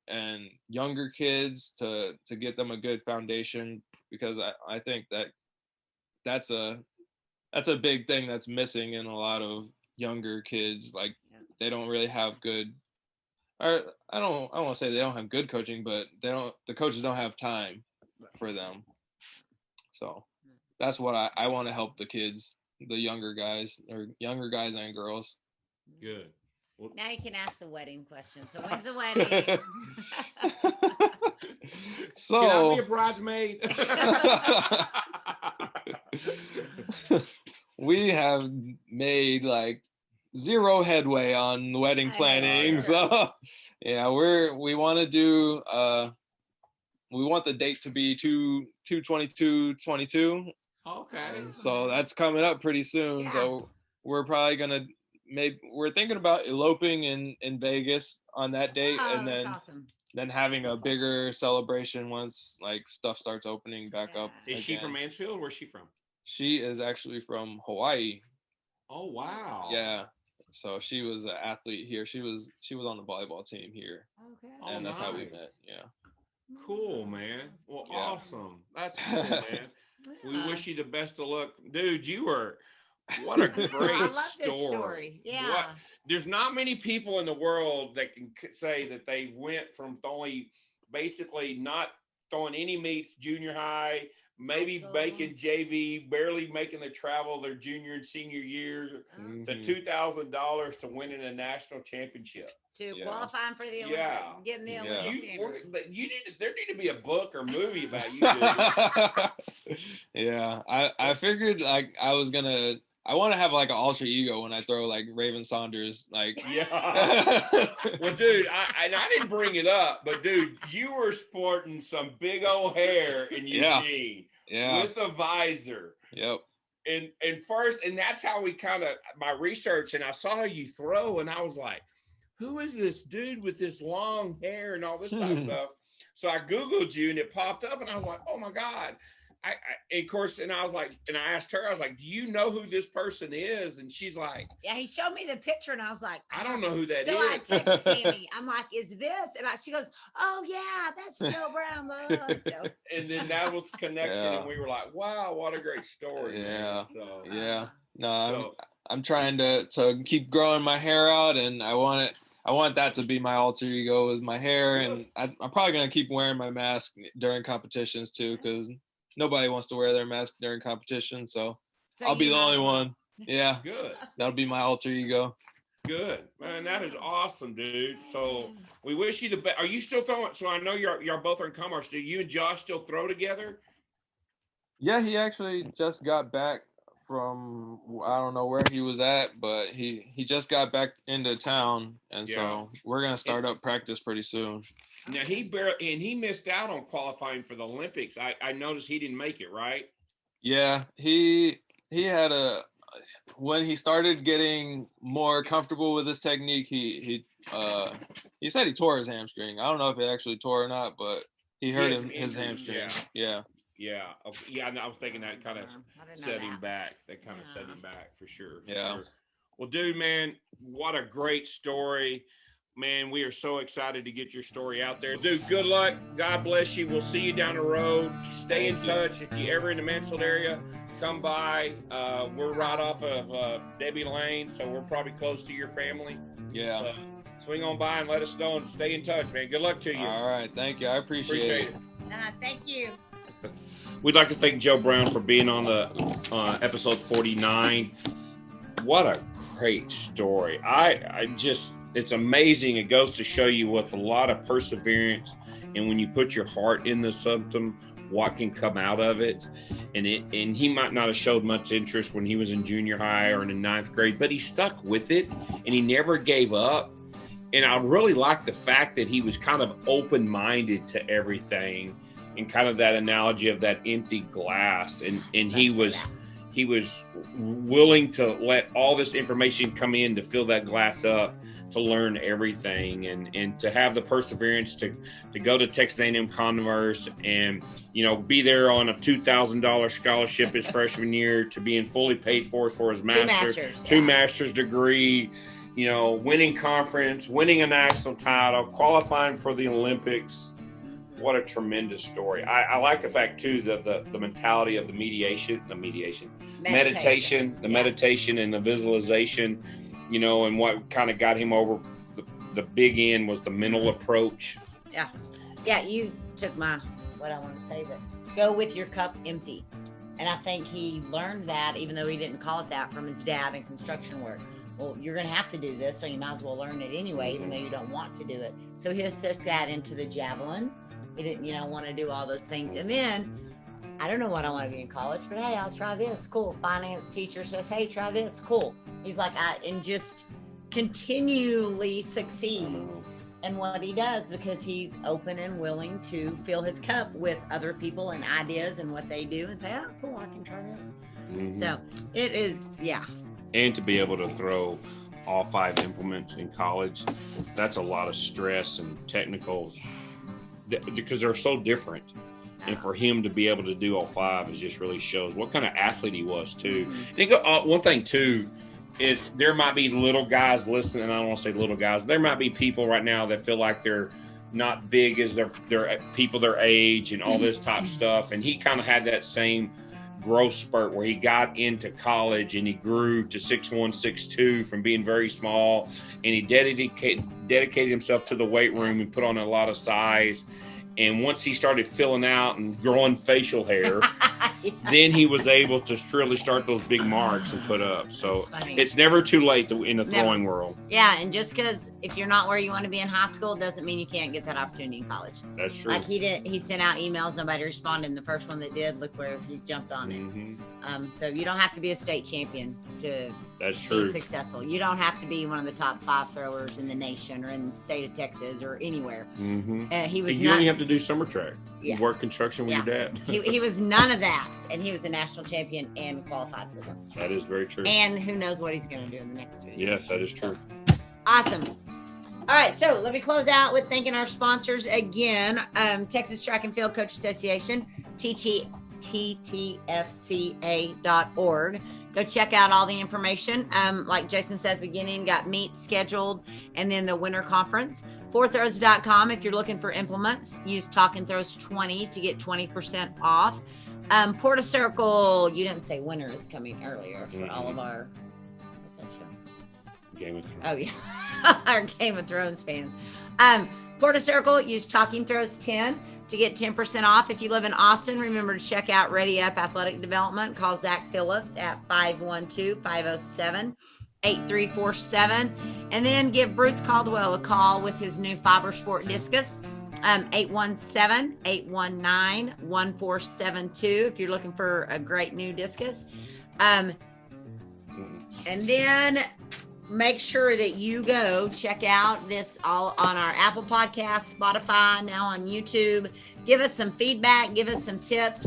and younger kids to get them a good foundation, because I think that's a big thing that's missing in a lot of younger kids. Like they don't really have good, or I don't want to say they don't have good coaching, but the coaches don't have time for them. So that's what I want to help the kids, the younger guys and girls. Good. Well, now you can ask the wedding question. So when's the wedding? So can I be a bridesmaid? We have made like zero headway on wedding planning. So yeah, we want to do we want the date to be 2/22/22. Okay. So that's coming up pretty soon. Yeah. So we're probably gonna we're thinking about eloping in Vegas on that date, and that's awesome. then having a bigger celebration once like stuff starts opening back up. Is she from Mansfield? Where's she from? She is actually from Hawaii. Oh wow. Yeah. So she was an athlete here. She was on the volleyball team here. Okay. And that's how we met. Yeah. Cool, man. Well, Yeah. Awesome. That's cool, man. We wish you the best of luck, dude. What a great I love this story. Yeah. There's not many people in the world that can say that they went from basically not throwing any meets junior high, maybe making JV, barely making the travel their junior and senior years, to $2,000 to winning a national championship. To qualifying for the Olympics, getting the Olympics. There need to be a book or movie about you. Yeah, I figured like I want to have like an alter ego when I throw like Raven Saunders, like. Yeah. Well, dude, I didn't bring it up, but dude, you were sporting some big old hair in Eugene, with a visor. Yep. And that's how we my research, and I saw you throw, and I was like, who is this dude with this long hair and all this type of stuff? So I Googled you, and it popped up, and I was like, oh my God. I asked her, I was like, do you know who this person is? And she's like, yeah, he showed me the picture, and I was like, I don't know who that is. So I text Tammy, I'm like, is this? And she goes, oh yeah, that's Joe Brown. So. And then that was connection, and we were like, wow, what a great story. Yeah. Man. So, yeah. No, I'm trying to keep growing my hair out, and I want that to be my alter ego with my hair, and I'm probably gonna keep wearing my mask during competitions too, because nobody wants to wear their mask during competition, so I'll be the only one. Yeah. Good. That'll be my alter ego. Good. Man, that is awesome, dude. So we wish you the best. Are you still throwing? So I know y'all both are in commerce. Do you and Josh still throw together? Yeah, he actually just got back from, I don't know where he was at, but he just got back into town, and so we're going to start up practice pretty soon. Now he missed out on qualifying for the Olympics. I noticed he didn't make it, right? Yeah, he had when he started getting more comfortable with his technique, he said he tore his hamstring. I don't know if it actually tore or not, but he hurt his hamstring. Yeah. And I was thinking that kind of set him back. That kind of set him back for sure. Sure. Well, dude, man, what a great story. Man, we are so excited to get your story out there. Dude, good luck. God bless you. We'll see you down the road. Stay in touch. If you're ever in the Mansfield area, come by. We're right off of Debbie Lane, so we're probably close to your family. Yeah. Swing on by and let us know, and stay in touch, man. Good luck to you. All right. Thank you. I appreciate it. Thank you. We'd like to thank Joe Brown for being on the episode 49. What a great story. It's amazing. It goes to show you with a lot of perseverance, and when you put your heart into something, what can come out of it. And he might not have showed much interest when he was in junior high or in the 9th grade, but he stuck with it and he never gave up. And I really like the fact that he was kind of open-minded to everything, and kind of that analogy of that empty glass. And he was willing to let all this information come in to fill that glass up, learn everything, and to have the perseverance to go to Texas A&M Converse and, you know, be there on a $2,000 scholarship his freshman year, to being fully paid for his two master's degree, you know, winning conference, winning a national title, qualifying for the Olympics. What a tremendous story. I like the fact too that the mentality of meditation, and the visualization, you know, and what kind of got him over the big end was the mental approach. Yeah, you took what I want to say, but go with your cup empty. And I think he learned that, even though he didn't call it that, from his dad in construction work. Well, you're going to have to do this, so you might as well learn it anyway, even though you don't want to do it. So he took that into the javelin. He didn't, you know, want to do all those things. And then, I don't know what I want to be in college, but hey, I'll try this. Cool. Finance teacher says, hey, try this. Cool. He's like, and just continually succeeds in what he does, because he's open and willing to fill his cup with other people and ideas and what they do, and say, oh, cool, I can try this. Mm-hmm. So it is, And to be able to throw all 5 implements in college, that's a lot of stress and technical, because they're so different. And for him to be able to do all 5, it just really shows what kind of athlete he was too. And one thing too is, there might be little guys listening, and I don't want to say little guys, there might be people right now that feel like they're not big as their people their age and all this type of stuff. And he kind of had that same growth spurt where he got into college and he grew to 6'1", 6'2" from being very small, and he dedicated himself to the weight room and put on a lot of size. And once he started filling out and growing facial hair, then he was able to really start those big marks and put up. So it's never too late in the throwing world. Yeah, and just because if you're not where you want to be in high school doesn't mean you can't get that opportunity in college. That's true. Like he sent out emails, nobody responded, and the first one that did, look where he jumped on it. Mm-hmm. So you don't have to be a state champion to be successful. You don't have to be one of the top 5 throwers in the nation or in the state of Texas or anywhere. Mm-hmm. You only have to do summer track. Yeah. Work construction with your dad. he was none of that, and he was a national champion and qualified for them. That is very true. And who knows what he's going to do in the next 2 years. Yes, that is true. So, awesome. All right, so let me close out with thanking our sponsors again. Texas Track and Field Coach Association, TTFCA.org. Go check out all the information. Like Jason said at the beginning, got meets scheduled, and then the winter conference. 4throws.com if you're looking for implements. Use Talking Throws 20 to get 20% off. Porta Circle, you didn't say winter is coming earlier for all of our, what's that show? Game of Thrones. Oh, yeah. Our Game of Thrones fans. Porta Circle, use Talking Throws 10 to get 10% off. If you live in Austin, remember to check out Ready Up Athletic Development. Call Zach Phillips at 512-507-8347. And then give Bruce Caldwell a call with his new Fiber Sport Discus, 817-819-1472 if you're looking for a great new discus. And then make sure that you go check out this all on our Apple Podcast, Spotify, now on YouTube. Give us some feedback. Give us some tips.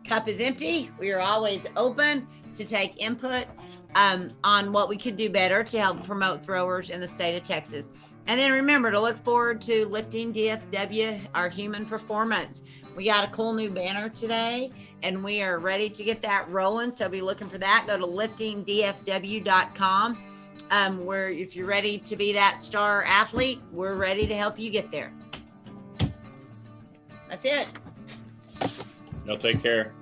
Cup is empty. We are always open to take input on what we could do better to help promote throwers in the state of Texas. And then remember to look forward to Lifting DFW, our human performance. We got a cool new banner today, and we are ready to get that rolling. So be looking for that. Go to liftingdfw.com. Where if you're ready to be that star athlete, we're ready to help you get there. That's it. Y'all take care.